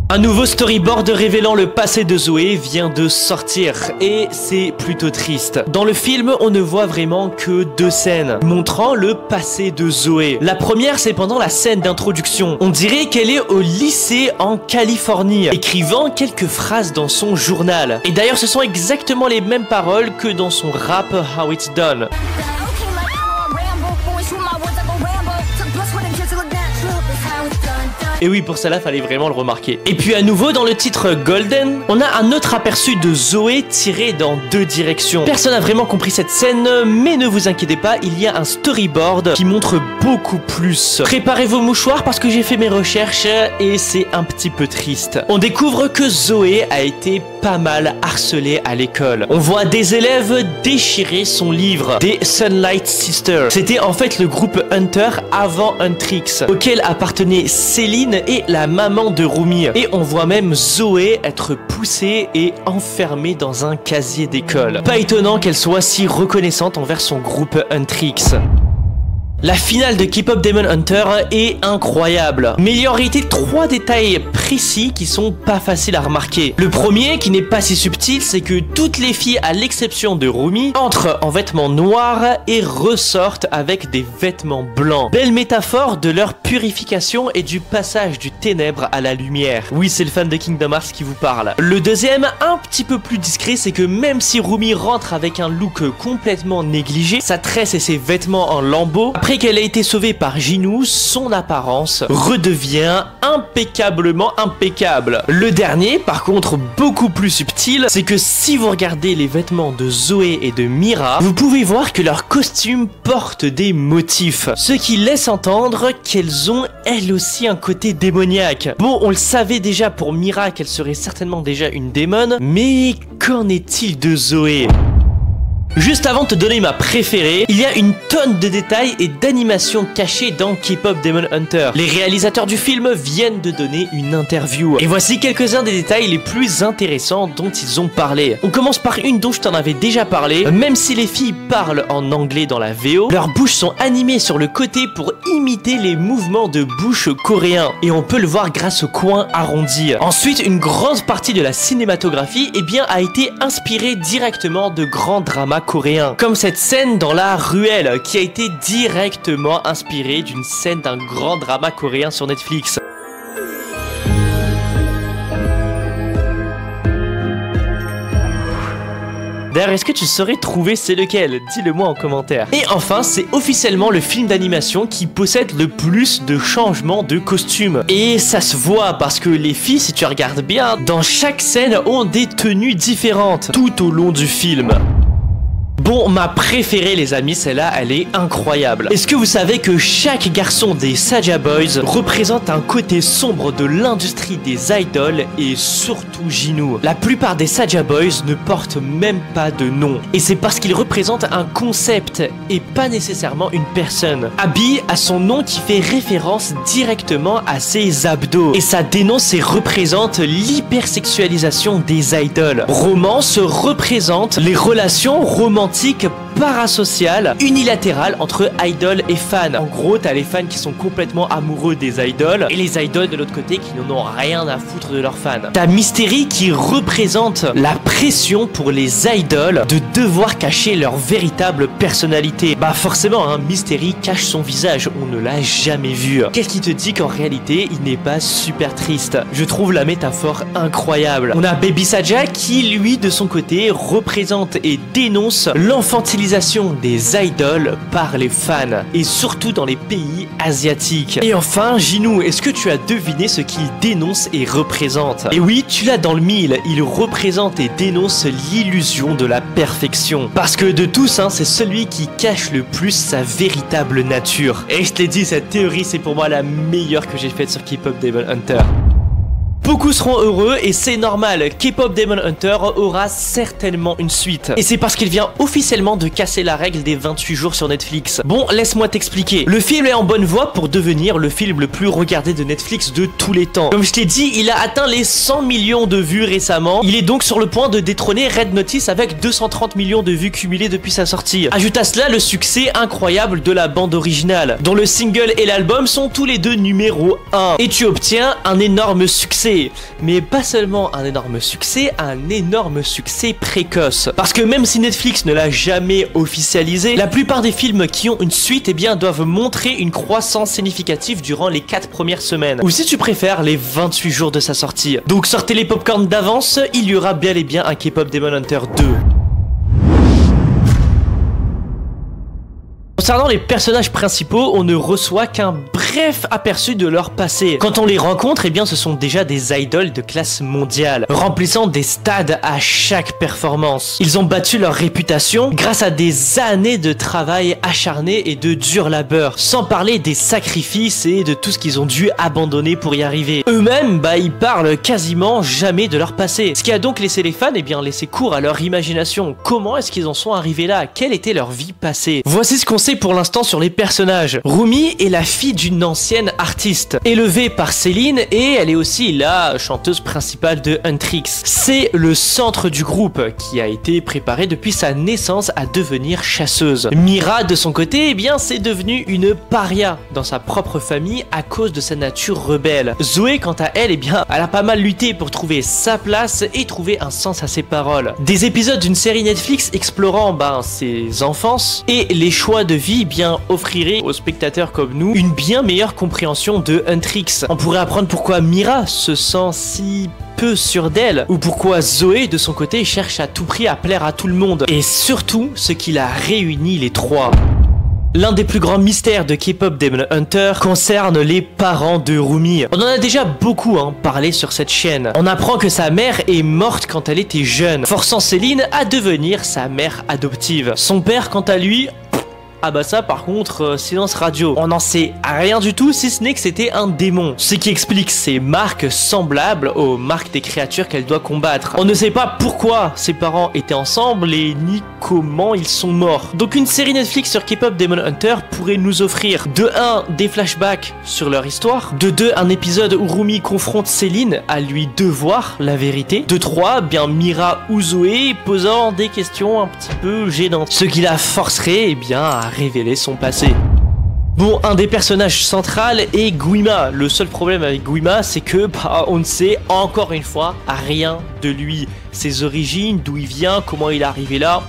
Un nouveau storyboard révélant le passé de Zoé vient de sortir et c'est plutôt triste. Dans le film, on ne voit vraiment que deux scènes montrant le passé de Zoé. La première, c'est pendant la scène d'introduction. On dirait qu'elle est au lycée en Californie, écrivant quelques phrases dans son journal. Et d'ailleurs, ce sont exactement les mêmes paroles que dans son rap How It's Done. Et oui, pour cela, fallait vraiment le remarquer. Et puis à nouveau, dans le titre Golden, on a un autre aperçu de Zoé tiré dans deux directions. Personne n'a vraiment compris cette scène, mais ne vous inquiétez pas, il y a un storyboard qui montre beaucoup plus. Préparez vos mouchoirs parce que j'ai fait mes recherches et c'est un petit peu triste. On découvre que Zoé a été pas mal harcelée à l'école. On voit des élèves déchirer son livre, des Sunlight Sisters. C'était en fait le groupe Hunter avant Huntrix, auquel appartenait Céline et la maman de Romy. Et on voit même Zoé être poussée et enfermée dans un casier d'école. Pas étonnant qu'elle soit si reconnaissante envers son groupe Huntrix. La finale de K-pop Demon Hunter est incroyable, mais il y a en réalité trois détails précis qui sont pas faciles à remarquer. Le premier, qui n'est pas si subtil, c'est que toutes les filles, à l'exception de Romy, entrent en vêtements noirs et ressortent avec des vêtements blancs. Belle métaphore de leur purification et du passage du ténèbre à la lumière. Oui, c'est le fan de Kingdom Hearts qui vous parle. Le deuxième, un petit peu plus discret, c'est que même si Romy rentre avec un look complètement négligé, sa tresse et ses vêtements en lambeaux, après qu'elle a été sauvée par Jinou, son apparence redevient impeccablement impeccable. Le dernier, par contre, beaucoup plus subtil, c'est que si vous regardez les vêtements de Zoé et de Mira, vous pouvez voir que leurs costumes portent des motifs, ce qui laisse entendre qu'elles ont elles aussi un côté démoniaque. Bon, on le savait déjà pour Mira qu'elle serait certainement déjà une démone, mais qu'en est-il de Zoé ? Juste avant de te donner ma préférée, il y a une tonne de détails et d'animations cachées dans K-pop Demon Hunter. Les réalisateurs du film viennent de donner une interview. Et voici quelques-uns des détails les plus intéressants dont ils ont parlé. On commence par une dont je t'en avais déjà parlé. Même si les filles parlent en anglais dans la VO, leurs bouches sont animées sur le côté pour imiter les mouvements de bouche coréens. Et on peut le voir grâce au coin arrondi. Ensuite, une grande partie de la cinématographie a été inspirée directement de grands dramas coréen, comme cette scène dans la ruelle qui a été directement inspirée d'une scène d'un grand drama coréen sur Netflix. D'ailleurs, est-ce que tu saurais trouver c'est lequel? Dis-le moi en commentaire. Et enfin, c'est officiellement le film d'animation qui possède le plus de changements de costumes. Et ça se voit parce que les filles, si tu regardes bien, dans chaque scène ont des tenues différentes tout au long du film. Bon, ma préférée les amis, celle-là, elle est incroyable. Est-ce que vous savez que chaque garçon des Saja Boys représente un côté sombre de l'industrie des idoles et surtout Jinou? La plupart des Saja Boys ne portent même pas de nom. Et c'est parce qu'ils représentent un concept et pas nécessairement une personne. Abby a son nom qui fait référence directement à ses abdos. Et ça dénonce et représente l'hypersexualisation des idoles. Romance représente les relations romantiques parasocial unilatéral entre idoles et fans. En gros, t'as les fans qui sont complètement amoureux des idoles et les idoles de l'autre côté qui n'en ont rien à foutre de leurs fans. T'as Mystery qui représente la pression pour les idoles de devoir cacher leur véritable personnalité. Bah forcément, hein, Mystery cache son visage, on ne l'a jamais vu. Qu'est-ce qui te dit qu'en réalité, il n'est pas super triste? Je trouve la métaphore incroyable. On a Baby Saja qui, lui, de son côté, représente et dénonce l'enfantilisation des idoles par les fans, et surtout dans les pays asiatiques. Et enfin, Jinou, est-ce que tu as deviné ce qu'il dénonce et représente? Et oui, tu l'as dans le mille, il représente et dénonce l'illusion de la perfection. Parce que de tous, hein, c'est celui qui cache le plus sa véritable nature. Et je te l'ai dit, cette théorie, c'est pour moi la meilleure que j'ai faite sur K-Pop Demon Hunter. Beaucoup seront heureux et c'est normal, K-Pop Demon Hunter aura certainement une suite. Et c'est parce qu'il vient officiellement de casser la règle des 28 jours sur Netflix. Bon, laisse-moi t'expliquer. Le film est en bonne voie pour devenir le film le plus regardé de Netflix de tous les temps. Comme je t'ai dit, il a atteint les 100 millions de vues récemment. Il est donc sur le point de détrôner Red Notice avec 230 millions de vues cumulées depuis sa sortie. Ajoute à cela le succès incroyable de la bande originale, dont le single et l'album sont tous les deux numéro 1. Et tu obtiens un énorme succès. Mais pas seulement un énorme succès précoce. Parce que même si Netflix ne l'a jamais officialisé, la plupart des films qui ont une suite, eh bien, doivent montrer une croissance significative durant les 4 premières semaines. Ou si tu préfères, les 28 jours de sa sortie. Donc sortez les popcorn d'avance, il y aura bel et bien un K-Pop Demon Hunter 2. Concernant les personnages principaux, on ne reçoit qu'un bref aperçu de leur passé. Quand on les rencontre, eh bien ce sont déjà des idoles de classe mondiale, remplissant des stades à chaque performance. Ils ont battu leur réputation grâce à des années de travail acharné et de dur labeur, sans parler des sacrifices et de tout ce qu'ils ont dû abandonner pour y arriver. Eux-mêmes, bah ils parlent quasiment jamais de leur passé, ce qui a donc laissé les fans, eh bien laisser cours à leur imagination. Comment est-ce qu'ils en sont arrivés là? Quelle était leur vie passée? Voici ce qu'on sait pour l'instant sur les personnages. Rumi est la fille d'une ancienne artiste, élevée par Céline, et elle est aussi la chanteuse principale de Huntrix. C'est le centre du groupe qui a été préparé depuis sa naissance à devenir chasseuse. Mira, de son côté, eh bien c'est devenu une paria dans sa propre famille à cause de sa nature rebelle. Zoé, quant à elle, eh bien elle a pas mal lutté pour trouver sa place et trouver un sens à ses paroles. Des épisodes d'une série Netflix explorant ses enfances et les choix de vie bien offriraient aux spectateurs comme nous une bien meilleure compréhension de Huntrix. On pourrait apprendre pourquoi Mira se sent si peu sûre d'elle, ou pourquoi Zoé de son côté cherche à tout prix à plaire à tout le monde, et surtout ce qui a réuni les trois. L'un des plus grands mystères de K-Pop Demon Hunter concerne les parents de Rumi. On en a déjà beaucoup parlé sur cette chaîne. On apprend que sa mère est morte quand elle était jeune, forçant Céline à devenir sa mère adoptive. Son père, quant à lui... Ah bah ça par contre, silence radio. On n'en sait rien du tout si ce n'est que c'était un démon. Ce qui explique ses marques semblables aux marques des créatures qu'elle doit combattre. On ne sait pas pourquoi ses parents étaient ensemble et ni comment ils sont morts. Donc une série Netflix sur K-Pop Demon Hunter pourrait nous offrir de 1 des flashbacks sur leur histoire, de 2 un épisode où Rumi confronte Céline à lui devoir la vérité, de 3 bien Mira ou Zoé posant des questions un petit peu gênantes, ce qui la forcerait eh bien à révéler son passé. Bon, un des personnages centraux est Guima. Le seul problème avec Guima, c'est que on ne sait encore une fois rien de lui. Ses origines, d'où il vient, comment il est arrivé là,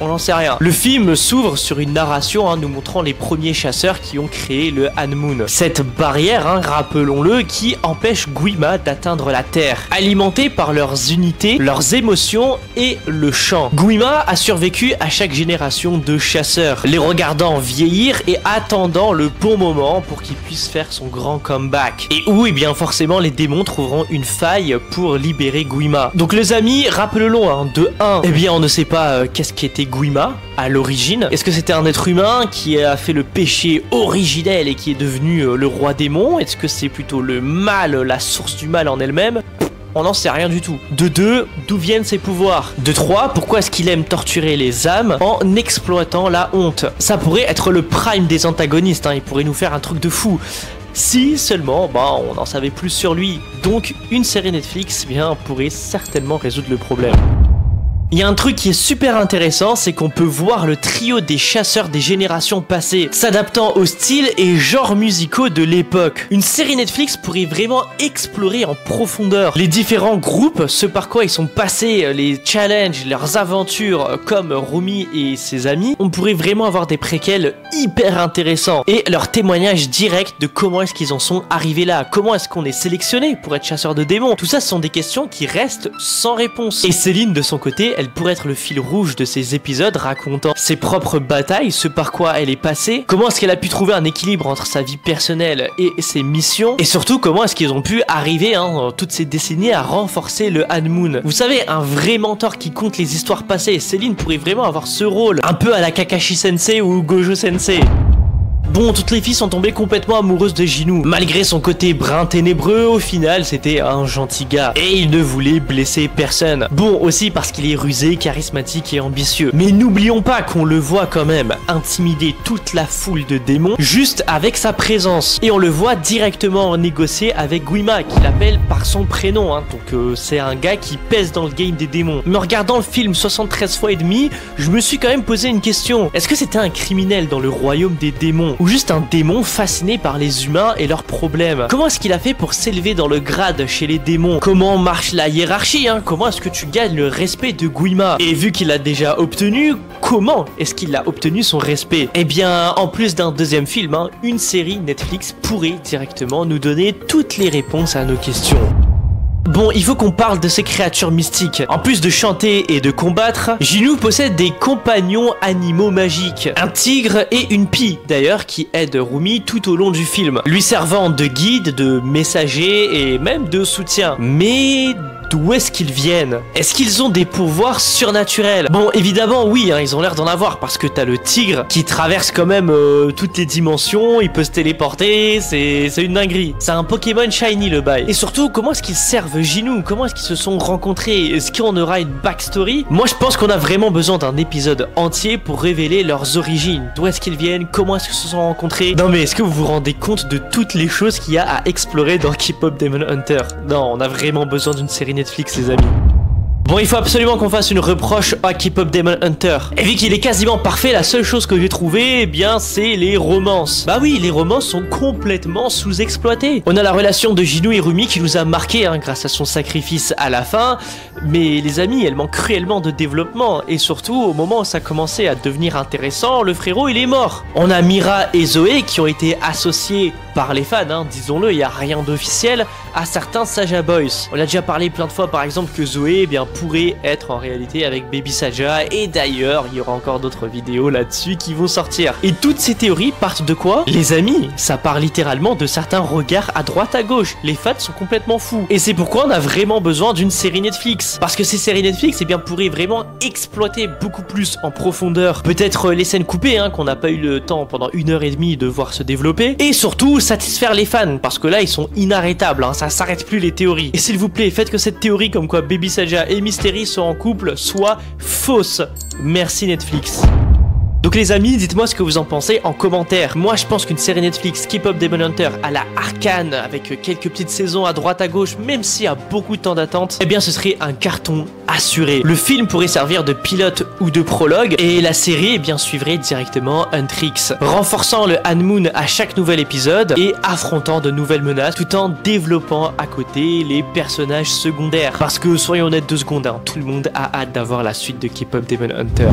on n'en sait rien. Le film s'ouvre sur une narration nous montrant les premiers chasseurs qui ont créé le Han-Moon. Cette barrière, rappelons-le, qui empêche Guima d'atteindre la Terre, alimentée par leurs unités, leurs émotions et le chant. Guima a survécu à chaque génération de chasseurs, les regardant vieillir et attendant le bon moment pour qu'il puisse faire son grand comeback. Et où, eh bien forcément, les démons trouveront une faille pour libérer Guima. Donc les amis, rappelons-le, de 1, eh bien on ne sait pas qu'est-ce qui était Guima à l'origine. Est-ce que c'était un être humain qui a fait le péché originel et qui est devenu le roi démon? Est-ce que c'est plutôt le mal, la source du mal en elle-même? On n'en sait rien du tout. De 2, d'où viennent ses pouvoirs? De 3, pourquoi est-ce qu'il aime torturer les âmes en exploitant la honte? Ça pourrait être le prime des antagonistes, il pourrait nous faire un truc de fou. Si seulement, on en savait plus sur lui. Donc, une série Netflix, pourrait certainement résoudre le problème. Il y a un truc qui est super intéressant, c'est qu'on peut voir le trio des chasseurs des générations passées, s'adaptant au style et genres musicaux de l'époque. Une série Netflix pourrait vraiment explorer en profondeur les différents groupes, ce par quoi ils sont passés, les challenges, leurs aventures, comme Rumi et ses amis. On pourrait vraiment avoir des préquels hyper intéressants et leurs témoignages directs de comment est-ce qu'ils en sont arrivés là, comment est-ce qu'on est sélectionné pour être chasseur de démons. Tout ça, ce sont des questions qui restent sans réponse. Et Céline, de son côté, elle pourrait être le fil rouge de ces épisodes, racontant ses propres batailles, ce par quoi elle est passée, comment est-ce qu'elle a pu trouver un équilibre entre sa vie personnelle et ses missions, et surtout comment est-ce qu'ils ont pu arriver toutes ces décennies à renforcer le Han-Moon. Vous savez, un vrai mentor qui compte les histoires passées. Céline pourrait vraiment avoir ce rôle, un peu à la Kakashi Sensei ou Gojo Sensei. Bon, toutes les filles sont tombées complètement amoureuses de Jinu. Malgré son côté brun ténébreux, au final, c'était un gentil gars. Et il ne voulait blesser personne. Bon, aussi parce qu'il est rusé, charismatique et ambitieux. Mais n'oublions pas qu'on le voit quand même intimider toute la foule de démons juste avec sa présence. Et on le voit directement négocier avec Guima, qui l'appelle par son prénom. Donc c'est un gars qui pèse dans le game des démons. Mais en regardant le film 73 fois et demi, je me suis quand même posé une question. Est-ce que c'était un criminel dans le royaume des démons? Ou juste un démon fasciné par les humains et leurs problèmes? Comment est-ce qu'il a fait pour s'élever dans le grade chez les démons? Comment marche la hiérarchie, Comment est-ce que tu gagnes le respect de Guima? Et vu qu'il l'a déjà obtenu, comment est-ce qu'il a obtenu son respect? Eh bien, en plus d'un deuxième film, une série Netflix pourrait directement nous donner toutes les réponses à nos questions. Bon, il faut qu'on parle de ces créatures mystiques. En plus de chanter et de combattre, Jinu possède des compagnons animaux magiques. Un tigre et une pie, d'ailleurs, qui aident Rumi tout au long du film, lui servant de guide, de messager et même de soutien. Mais d'où est-ce qu'ils viennent? Est-ce qu'ils ont des pouvoirs surnaturels? Bon, évidemment, oui, ils ont l'air d'en avoir, parce que t'as le tigre qui traverse quand même toutes les dimensions, il peut se téléporter, c'est une dinguerie. C'est un Pokémon shiny, le bail. Et surtout, comment est-ce qu'ils servent Jinu? Comment est-ce qu'ils se sont rencontrés? Est-ce qu'on aura une backstory? Moi, je pense qu'on a vraiment besoin d'un épisode entier pour révéler leurs origines. D'où est-ce qu'ils viennent? Comment est-ce qu'ils se sont rencontrés? Non, mais est-ce que vous vous rendez compte de toutes les choses qu'il y a à explorer dans K-Pop Demon Hunter? Non, on a vraiment besoin d'une série Netflix, les amis. Bon, il faut absolument qu'on fasse une reproche à K-Pop Demon Hunter. Et vu qu'il est quasiment parfait, la seule chose que j'ai trouvée, eh bien, c'est les romances. Bah oui, les romances sont complètement sous-exploitées. On a la relation de Jinu et Rumi qui nous a marqué grâce à son sacrifice à la fin. Mais les amis, elle manque cruellement de développement. Et surtout, au moment où ça commençait à devenir intéressant, le frérot, il est mort. On a Mira et Zoé qui ont été associés par les fans, disons-le, il n'y a rien d'officiel, à certains Saja Boys. On a déjà parlé plein de fois, par exemple, que Zoé, pourrait être en réalité avec Baby Saja, et d'ailleurs, il y aura encore d'autres vidéos là-dessus qui vont sortir. Et toutes ces théories partent de quoi? Les amis, ça part littéralement de certains regards à droite à gauche. Les fans sont complètement fous. Et c'est pourquoi on a vraiment besoin d'une série Netflix. Parce que ces séries Netflix, pourraient vraiment exploiter beaucoup plus en profondeur. Peut-être les scènes coupées, qu'on n'a pas eu le temps pendant 1h30 de voir se développer. Et surtout, satisfaire les fans, parce que là, ils sont inarrêtables, ça s'arrête plus les théories. Et s'il vous plaît, faites que cette théorie comme quoi Baby Saja et Mystery sont en couple soit fausse. Merci Netflix. Donc les amis, dites-moi ce que vous en pensez en commentaire. Moi je pense qu'une série Netflix K-Pop Demon Hunter à la Arcane, avec quelques petites saisons à droite à gauche, même s'il y a beaucoup de temps d'attente, eh bien ce serait un carton assuré. Le film pourrait servir de pilote ou de prologue, et la série suivrait directement Huntrix, renforçant le Han-Moon à chaque nouvel épisode et affrontant de nouvelles menaces tout en développant à côté les personnages secondaires. Parce que soyons honnêtes 2 secondes, tout le monde a hâte d'avoir la suite de K-Pop Demon Hunter.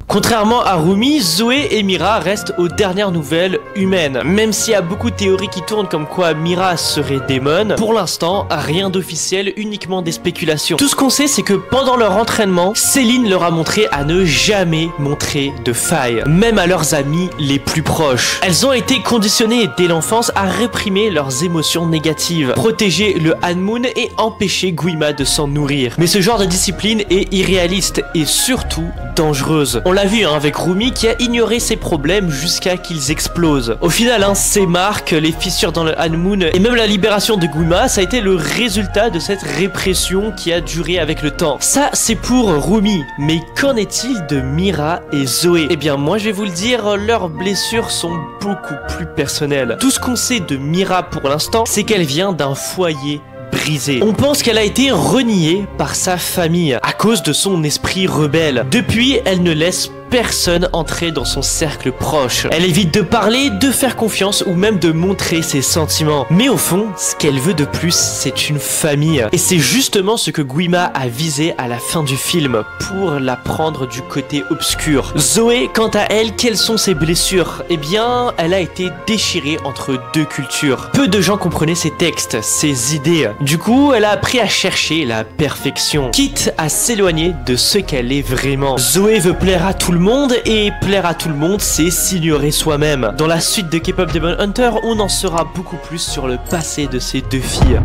Contrairement à Rumi, Zoé et Mira restent aux dernières nouvelles humaines. Même s'il y a beaucoup de théories qui tournent comme quoi Mira serait démon, pour l'instant, rien d'officiel, uniquement des spéculations. Tout ce qu'on sait, c'est que pendant leur entraînement, Céline leur a montré à ne jamais montrer de faille, même à leurs amis les plus proches. Elles ont été conditionnées dès l'enfance à réprimer leurs émotions négatives, protéger le Han-Moon et empêcher Guima de s'en nourrir. Mais ce genre de discipline est irréaliste et surtout dangereuse. On l'a vu avec Rumi qui a ignoré ses problèmes jusqu'à qu'ils explosent. Au final, ces marques, les fissures dans le Han-Moon et même la libération de Guima, ça a été le résultat de cette répression qui a duré avec le temps. Ça, c'est pour Rumi. Mais qu'en est-il de Mira et Zoé? Eh bien, moi, je vais vous le dire, leurs blessures sont beaucoup plus personnelles. Tout ce qu'on sait de Mira pour l'instant, c'est qu'elle vient d'un foyer brisée. On pense qu'elle a été reniée par sa famille à cause de son esprit rebelle. Depuis, elle ne laisse personne entrer dans son cercle proche. Elle évite de parler, de faire confiance ou même de montrer ses sentiments. Mais au fond, ce qu'elle veut de plus, c'est une famille. Et c'est justement ce que Guima a visé à la fin du film pour la prendre du côté obscur. Zoé, quant à elle, quelles sont ses blessures? Eh bien, elle a été déchirée entre deux cultures. Peu de gens comprenaient ses textes, ses idées. Du coup, elle a appris à chercher la perfection, quitte à s'éloigner de ce qu'elle est vraiment. Zoé veut plaire à tout le monde, et plaire à tout le monde, c'est s'ignorer soi-même. Dans la suite de K-Pop Demon Hunter, on en saura beaucoup plus sur le passé de ces deux filles.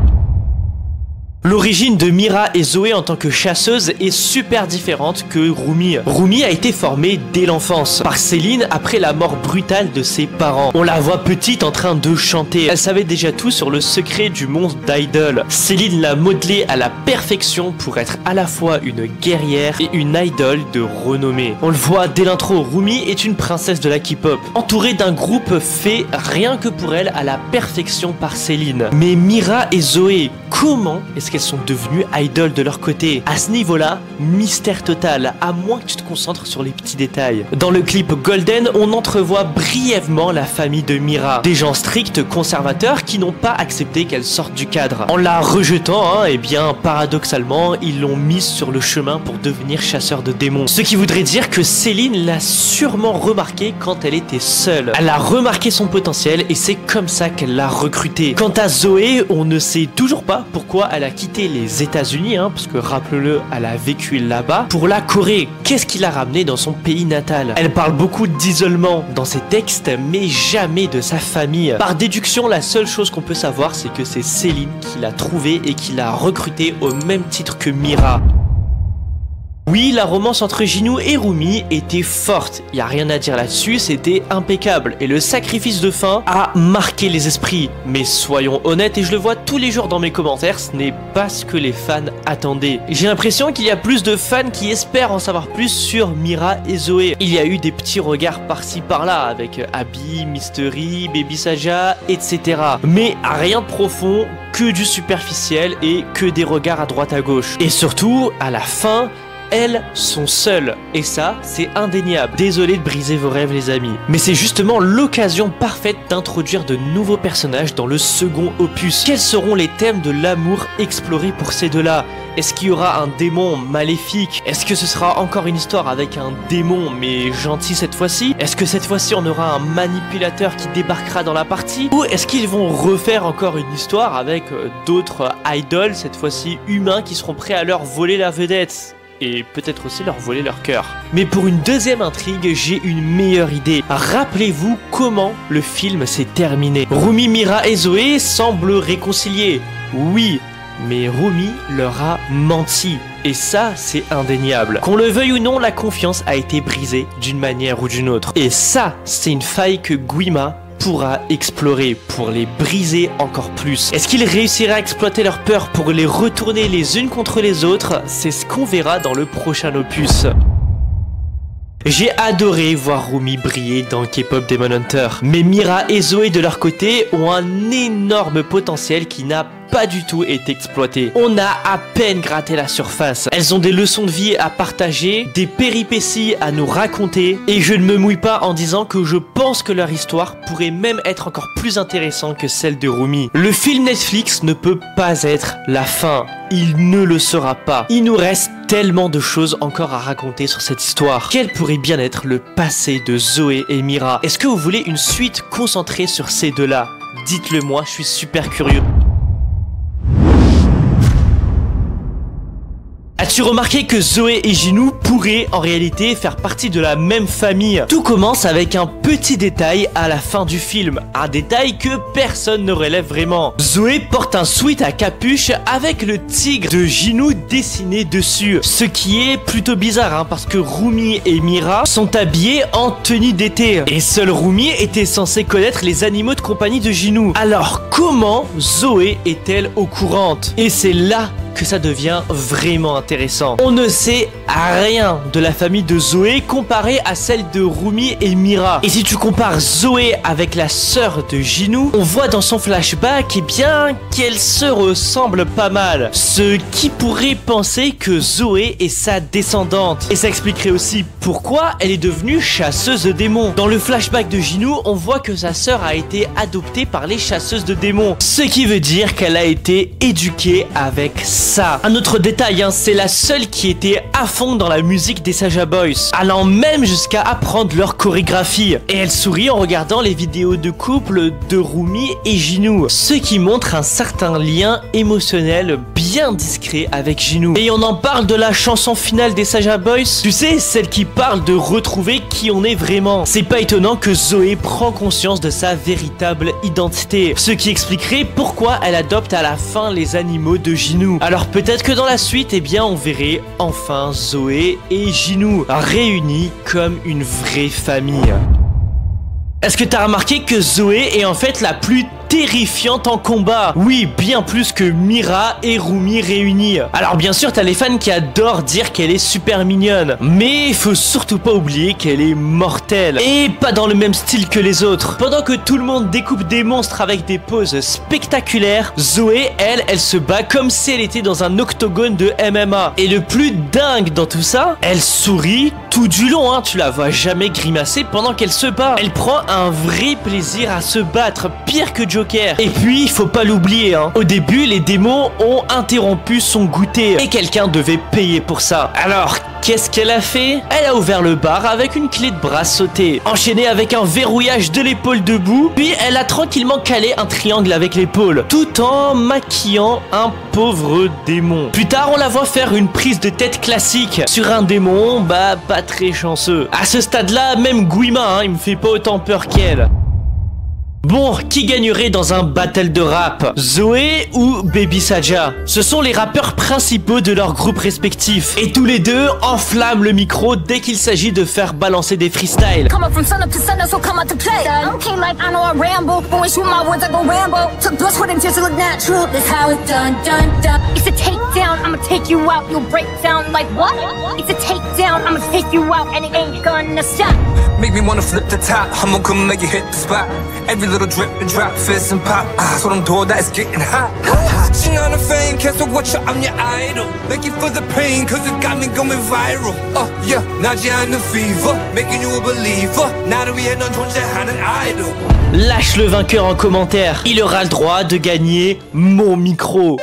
L'origine de Mira et Zoé en tant que chasseuse est super différente que Rumi. Rumi a été formée dès l'enfance par Céline après la mort brutale de ses parents. On la voit petite en train de chanter. Elle savait déjà tout sur le secret du monde d'idol. Céline l'a modelée à la perfection pour être à la fois une guerrière et une idole de renommée. On le voit dès l'intro, Rumi est une princesse de la K-pop, entourée d'un groupe fait rien que pour elle à la perfection par Céline. Mais Mira et Zoé, comment est-ce qu'elles sont devenues idoles de leur côté? À ce niveau-là, mystère total, à moins que tu te concentres sur les petits détails. Dans le clip Golden, on entrevoit brièvement la famille de Mira. Des gens stricts, conservateurs, qui n'ont pas accepté qu'elle sorte du cadre. En la rejetant, eh bien, paradoxalement, ils l'ont mise sur le chemin pour devenir chasseur de démons. Ce qui voudrait dire que Céline l'a sûrement remarqué quand elle était seule. Elle a remarqué son potentiel et c'est comme ça qu'elle l'a recrutée. Quant à Zoé, on ne sait toujours pas pourquoi elle a quitté les États-Unis, parce que rappelez-le, elle a vécu là-bas, pour la Corée. Qu'est-ce qui l'a ramenée dans son pays natal? Elle parle beaucoup d'isolement dans ses textes, mais jamais de sa famille. Par déduction, la seule chose qu'on peut savoir, c'est que c'est Céline qui l'a trouvée et qui l'a recrutée au même titre que Mira. Oui, la romance entre Jinu et Rumi était forte, y a rien à dire là-dessus, c'était impeccable, et le sacrifice de fin a marqué les esprits. Mais soyons honnêtes, et je le vois tous les jours dans mes commentaires, ce n'est pas ce que les fans attendaient. J'ai l'impression qu'il y a plus de fans qui espèrent en savoir plus sur Mira et Zoé. Il y a eu des petits regards par-ci par-là, avec Abby, Mystery, Baby Saja, etc. Mais rien de profond, que du superficiel et que des regards à droite à gauche. Et surtout, à la fin, elles sont seules, et ça, c'est indéniable. Désolé de briser vos rêves les amis, mais c'est justement l'occasion parfaite d'introduire de nouveaux personnages dans le second opus. Quels seront les thèmes de l'amour explorés pour ces deux-là? Est-ce qu'il y aura un démon maléfique? Est-ce que ce sera encore une histoire avec un démon mais gentil cette fois-ci? Est-ce que cette fois-ci on aura un manipulateur qui débarquera dans la partie? Ou est-ce qu'ils vont refaire encore une histoire avec d'autres idoles, cette fois-ci humains, qui seront prêts à leur voler la vedette? Et peut-être aussi leur voler leur cœur. Mais pour une deuxième intrigue, j'ai une meilleure idée. Rappelez-vous comment le film s'est terminé. Rumi, Mira et Zoé semblent réconciliés. Oui, mais Rumi leur a menti. Et ça, c'est indéniable. Qu'on le veuille ou non, la confiance a été brisée d'une manière ou d'une autre. Et ça, c'est une faille que Guima pourra explorer pour les briser encore plus. Est-ce qu'il réussira à exploiter leur peur pour les retourner les unes contre les autres? C'est ce qu'on verra dans le prochain opus. J'ai adoré voir Rumi briller dans K-Pop Demon Hunter, mais Mira et Zoé de leur côté ont un énorme potentiel qui n'a pas du tout été exploité. On a à peine gratté la surface. Elles ont des leçons de vie à partager, des péripéties à nous raconter, et je ne me mouille pas en disant que je pense que leur histoire pourrait même être encore plus intéressante que celle de Rumi. Le film Netflix ne peut pas être la fin. Il ne le sera pas. Il nous reste tellement de choses encore à raconter sur cette histoire. Quel pourrait bien être le passé de Zoé et Mira? Est-ce que vous voulez une suite concentrée sur ces deux-là? Dites-le moi, je suis super curieux. As-tu remarqué que Zoé et Jinu pourraient en réalité faire partie de la même famille? Tout commence avec un petit détail à la fin du film, un détail que personne ne relève vraiment. Zoé porte un sweat à capuche avec le tigre de Jinu dessiné dessus, ce qui est plutôt bizarre parce que Rumi et Mira sont habillés en tenue d'été, et seul Rumi était censé connaître les animaux de compagnie de Jinu. Alors comment Zoé est-elle au courant? Et c'est là que ça devient vraiment intéressant. On ne sait rien de la famille de Zoé comparée à celle de Rumi et Mira. Et si tu compares Zoé avec la sœur de Jinou, on voit dans son flashback eh bien qu'elle se ressemble pas mal. Ce qui pourrait penser que Zoé est sa descendante. Et ça expliquerait aussi pourquoi elle est devenue chasseuse de démons. Dans le flashback de Jinou, on voit que sa sœur a été adoptée par les chasseuses de démons. Ce qui veut dire qu'elle a été éduquée avec ça. Un autre détail, hein, c'est la seule qui était à fond dans la musique des Saja Boys, allant même jusqu'à apprendre leur chorégraphie. Et elle sourit en regardant les vidéos de couple de Rumi et Jinou, ce qui montre un certain lien émotionnel bien discret avec Jinou. Et on en parle de la chanson finale des Saja Boys, tu sais, celle qui parle de retrouver qui on est vraiment. C'est pas étonnant que Zoé prend conscience de sa véritable identité, ce qui expliquerait pourquoi elle adopte à la fin les animaux de Jinou. Alors peut-être que dans la suite, eh bien on verrait enfin Zoé et Jinou réunis comme une vraie famille. Est-ce que t'as remarqué que Zoé est en fait la plus terrifiante en combat? Oui, bien plus que Mira et Rumi réunis. Alors bien sûr, t'as les fans qui adorent dire qu'elle est super mignonne, mais faut surtout pas oublier qu'elle est mortelle, et pas dans le même style que les autres. Pendant que tout le monde découpe des monstres avec des poses spectaculaires, Zoé, elle se bat comme si elle était dans un octogone de MMA. Et le plus dingue dans tout ça, elle sourit tout du long, hein. Tu la vois jamais grimacer pendant qu'elle se bat. Elle prend un vrai plaisir à se battre, pire que Joker. Et puis, il faut pas l'oublier, hein. Au début, les démons ont interrompu son goûter et quelqu'un devait payer pour ça. Alors, qu'est-ce qu'elle a fait? Elle a ouvert le bar avec une clé de bras sautée, enchaînée avec un verrouillage de l'épaule debout, puis elle a tranquillement calé un triangle avec l'épaule, tout en maquillant un pauvre démon. Plus tard, on la voit faire une prise de tête classique sur un démon, bah pas très chanceux. À ce stade-là, même Guima, hein, il me fait pas autant peur qu'elle. Bon, qui gagnerait dans un battle de rap? Zoé ou Baby Saja? Ce sont les rappeurs principaux de leurs groupes respectifs. Et tous les deux enflamment le micro dès qu'il s'agit de faire balancer des freestyles. Make me wanna flip the top, I'ma come make you hit the spot. Every little drip and drop, fizz and pop. So them door that is getting hot. She on the fame, cancel what you, I'm your idol. Thank you for the pain, cause it got me going viral. Oh yeah, now you're on the fever, making you a believer. Now that we had none, don't you had an idol. Lâche le vainqueur en commentaire, il aura le droit de gagner mon micro.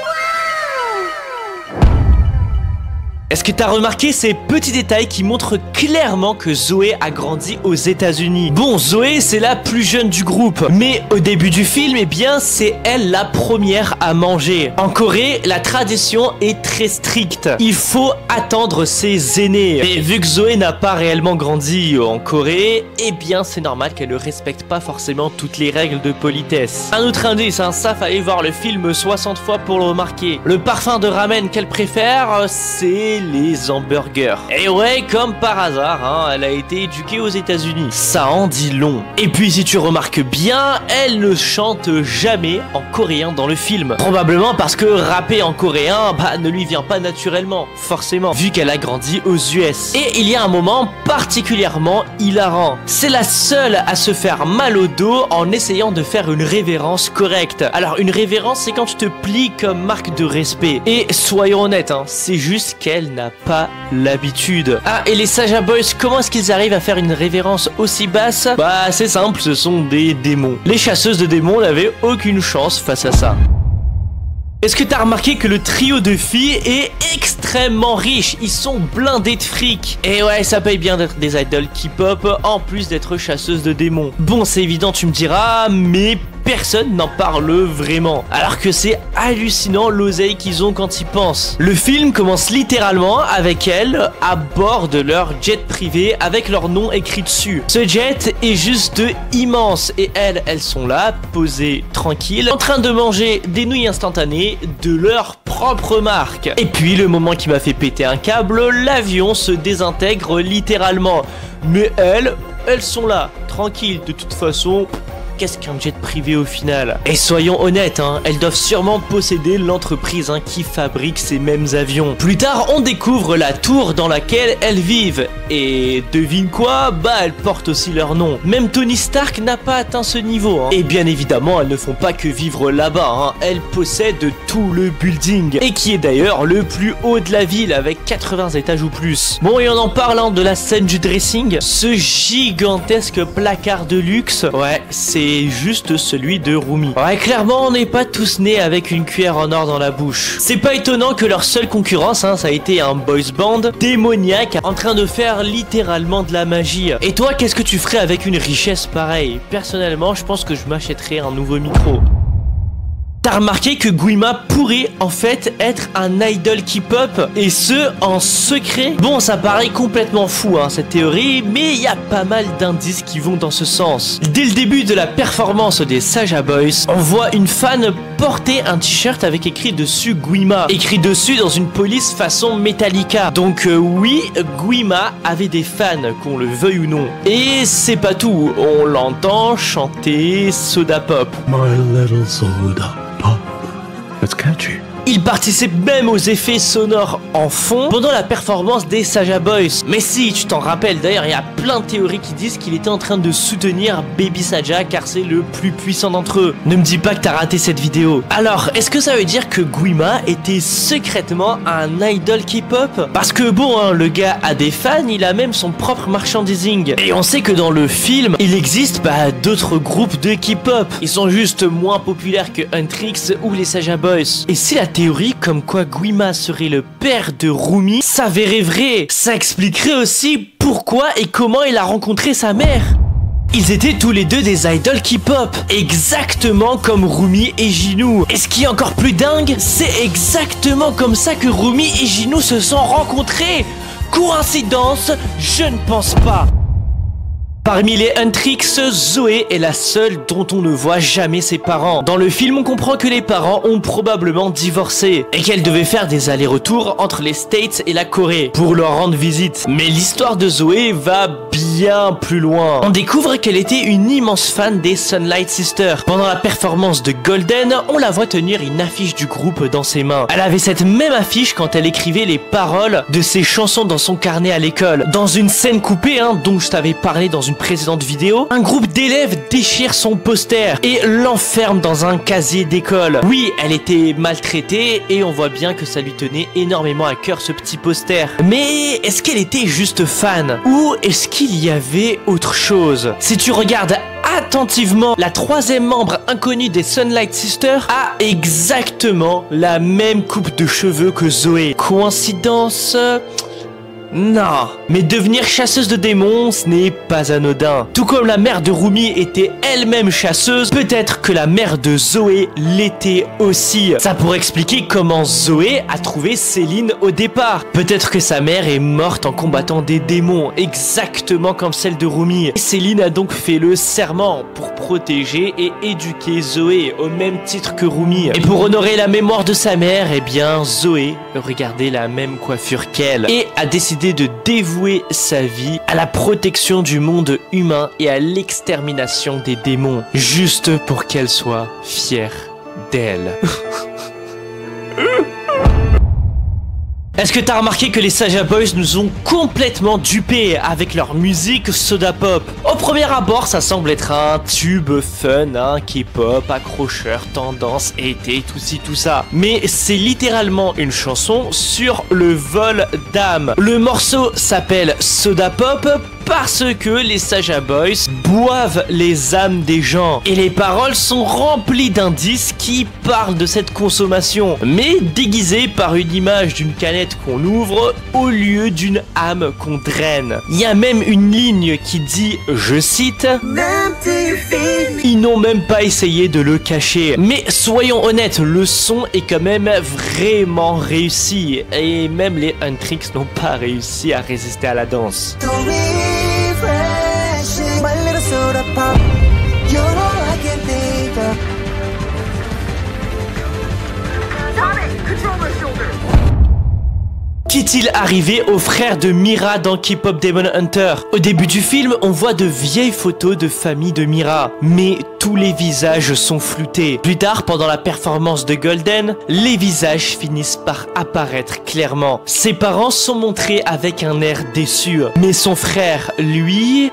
Est-ce que t'as remarqué ces petits détails qui montrent clairement que Zoé a grandi aux États-Unis? Bon, Zoé, c'est la plus jeune du groupe, mais au début du film, eh bien, c'est elle la première à manger. En Corée, la tradition est très stricte. Il faut attendre ses aînés. Et vu que Zoé n'a pas réellement grandi en Corée, eh bien, c'est normal qu'elle ne respecte pas forcément toutes les règles de politesse. Un autre indice, hein, ça fallait voir le film 60 fois pour le remarquer. Le parfum de ramen qu'elle préfère, c'est les hamburgers. Et ouais, comme par hasard, hein, elle a été éduquée aux États-Unis. Ça en dit long. Et puis si tu remarques bien, elle ne chante jamais en coréen dans le film. Probablement parce que rapper en coréen, bah, ne lui vient pas naturellement, forcément, vu qu'elle a grandi aux US. Et il y a un moment particulièrement hilarant. C'est la seule à se faire mal au dos en essayant de faire une révérence correcte. Alors une révérence, c'est quand tu te plies comme marque de respect. Et soyons honnêtes, hein, c'est juste qu'elle n'a pas l'habitude. Ah, et les Saja Boys, comment est-ce qu'ils arrivent à faire une révérence aussi basse? Bah c'est simple, ce sont des démons. Les chasseuses de démons n'avaient aucune chance face à ça. Est-ce que t'as remarqué que le trio de filles est extrêmement riche? Ils sont blindés de fric. Et ouais, ça paye bien d'être des idoles K-pop en plus d'être chasseuses de démons. Bon, c'est évident, tu me diras, mais personne n'en parle vraiment. Alors que c'est hallucinant l'oseille qu'ils ont quand ils pensent. Le film commence littéralement avec elles à bord de leur jet privé avec leur nom écrit dessus. Ce jet est juste immense et elles sont là, posées tranquilles, en train de manger des nouilles instantanées de leur propre marque. Et puis le moment qui m'a fait péter un câble, l'avion se désintègre littéralement. Mais elles sont là, tranquilles, de toute façon, qu'est-ce qu'un jet privé au final? Et soyons honnêtes, hein, elles doivent sûrement posséder l'entreprise qui fabrique ces mêmes avions. Plus tard, on découvre la tour dans laquelle elles vivent. Et devine quoi? Bah, elles portent aussi leur nom. Même Tony Stark n'a pas atteint ce niveau. Et bien évidemment, elles ne font pas que vivre là-bas. Elles possèdent tout le building. Et qui est d'ailleurs le plus haut de la ville avec 80 étages ou plus. Bon, et en parlant de la scène du dressing, ce gigantesque placard de luxe, ouais, c'est juste celui de Rumi. Ouais, clairement, on n'est pas tous nés avec une cuillère en or dans la bouche. C'est pas étonnant que leur seule concurrence, ça a été un boys band démoniaque en train de faire littéralement de la magie. Et toi, qu'est-ce que tu ferais avec une richesse pareille? Personnellement, je pense que je m'achèterais un nouveau micro. T'as remarqué que Guima pourrait en fait être un idol K-pop, et ce en secret? Bon, ça paraît complètement fou cette théorie, mais il y a pas mal d'indices qui vont dans ce sens. Dès le début de la performance des Saja Boys, on voit une fan porter un t-shirt avec écrit dessus Guima, écrit dessus dans une police façon Metallica. Donc oui, Guima avait des fans, qu'on le veuille ou non. Et c'est pas tout, on l'entend chanter Soda Pop. My little soda pop. That's catchy. Il participe même aux effets sonores en fond pendant la performance des Saja Boys. Mais si, tu t'en rappelles, d'ailleurs il y a plein de théories qui disent qu'il était en train de soutenir Baby Saja car c'est le plus puissant d'entre eux. Ne me dis pas que t'as raté cette vidéo. Alors, est-ce que ça veut dire que Guima était secrètement un idol K-pop? Parce que bon, le gars a des fans, il a même son propre merchandising. Et on sait que dans le film, il existe d'autres groupes de K-pop. Ils sont juste moins populaires que Huntrix ou les Saja Boys. Et si la théorie comme quoi Guima serait le père de Rumi s'avérait vrai, ça expliquerait aussi pourquoi et comment il a rencontré sa mère. Ils étaient tous les deux des idoles K-pop, exactement comme Rumi et Jinu. Et ce qui est encore plus dingue, c'est exactement comme ça que Rumi et Jinu se sont rencontrés. Coïncidence? Je ne pense pas. Parmi les Huntrix, Zoé est la seule dont on ne voit jamais ses parents. Dans le film, on comprend que les parents ont probablement divorcé et qu'elle devait faire des allers-retours entre les States et la Corée pour leur rendre visite. Mais l'histoire de Zoé va bien plus loin. On découvre qu'elle était une immense fan des Sunlight Sisters. Pendant la performance de Golden, on la voit tenir une affiche du groupe dans ses mains. Elle avait cette même affiche quand elle écrivait les paroles de ses chansons dans son carnet à l'école. Dans une scène coupée, dont je t'avais parlé dans une précédente vidéo, un groupe d'élèves déchire son poster et l'enferme dans un casier d'école. Oui, elle était maltraitée et on voit bien que ça lui tenait énormément à cœur ce petit poster. Mais est-ce qu'elle était juste fan? Ou est-ce qu'il y avait autre chose? Si tu regardes attentivement, la troisième membre inconnue des Sunlight Sisters a exactement la même coupe de cheveux que Zoé. Coïncidence? Non, mais devenir chasseuse de démons, ce n'est pas anodin. Tout comme la mère de Rumi était elle-même chasseuse, peut-être que la mère de Zoé l'était aussi. Ça pourrait expliquer comment Zoé a trouvé Céline au départ. Peut-être que sa mère est morte en combattant des démons, exactement comme celle de Rumi. Et Céline a donc fait le serment pour protéger et éduquer Zoé, au même titre que Rumi. Et pour honorer la mémoire de sa mère, eh bien Zoé regardait la même coiffure qu'elle et a décidé de dévouer sa vie à la protection du monde humain et à l'extermination des démons, juste pour qu'elle soit fière d'elle. Est-ce que t'as remarqué que les Saja Boys nous ont complètement dupés avec leur musique Soda Pop? Au premier abord, ça semble être un tube fun, K-pop, accrocheur, tendance, été, tout ci, tout ça. Mais c'est littéralement une chanson sur le vol d'âme. Le morceau s'appelle Soda Pop parce que les Saja Boys boivent les âmes des gens. Et les paroles sont remplies d'indices qui parlent de cette consommation, mais déguisées par une image d'une canette qu'on ouvre au lieu d'une âme qu'on draine. Il y a même une ligne qui dit, je cite, « Ils n'ont même pas essayé de le cacher. » Mais soyons honnêtes, le son est quand même vraiment réussi. Et même les Huntrix n'ont pas réussi à résister à la danse. Qu'est-il arrivé au frère de Mira dans K-Pop Demon Hunter? Au début du film, on voit de vieilles photos de famille de Mira, mais tous les visages sont floutés. Plus tard, pendant la performance de Golden, les visages finissent par apparaître clairement. Ses parents sont montrés avec un air déçu, mais son frère, lui...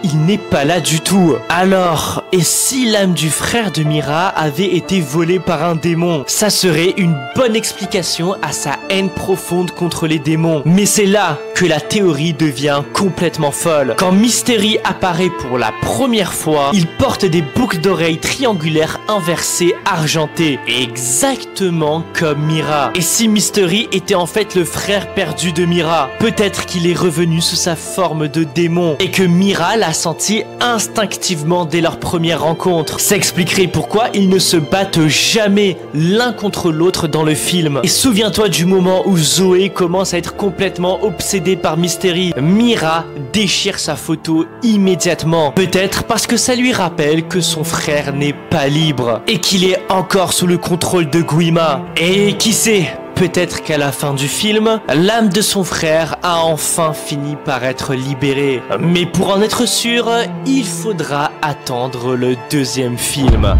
il n'est pas là du tout. Alors, et si l'âme du frère de Mira avait été volée par un démon? Ça serait une bonne explication à sa haine profonde contre les démons. Mais c'est là que la théorie devient complètement folle. Quand Mystery apparaît pour la première fois, il porte des boucles d'oreilles triangulaires inversées argentées, exactement comme Mira. Et si Mystery était en fait le frère perdu de Mira, peut-être qu'il est revenu sous sa forme de démon et que Mira l'a senti instinctivement dès leur première rencontre. Ça expliquerait pourquoi ils ne se battent jamais l'un contre l'autre dans le film. Et souviens-toi du moment où Zoé commence à être complètement obsédée par Mystery. Mira déchire sa photo immédiatement. Peut-être parce que ça lui rappelle que son frère n'est pas libre et qu'il est encore sous le contrôle de Guima. Et qui sait? Peut-être qu'à la fin du film, l'âme de son frère a enfin fini par être libérée. Mais pour en être sûr, il faudra attendre le deuxième film.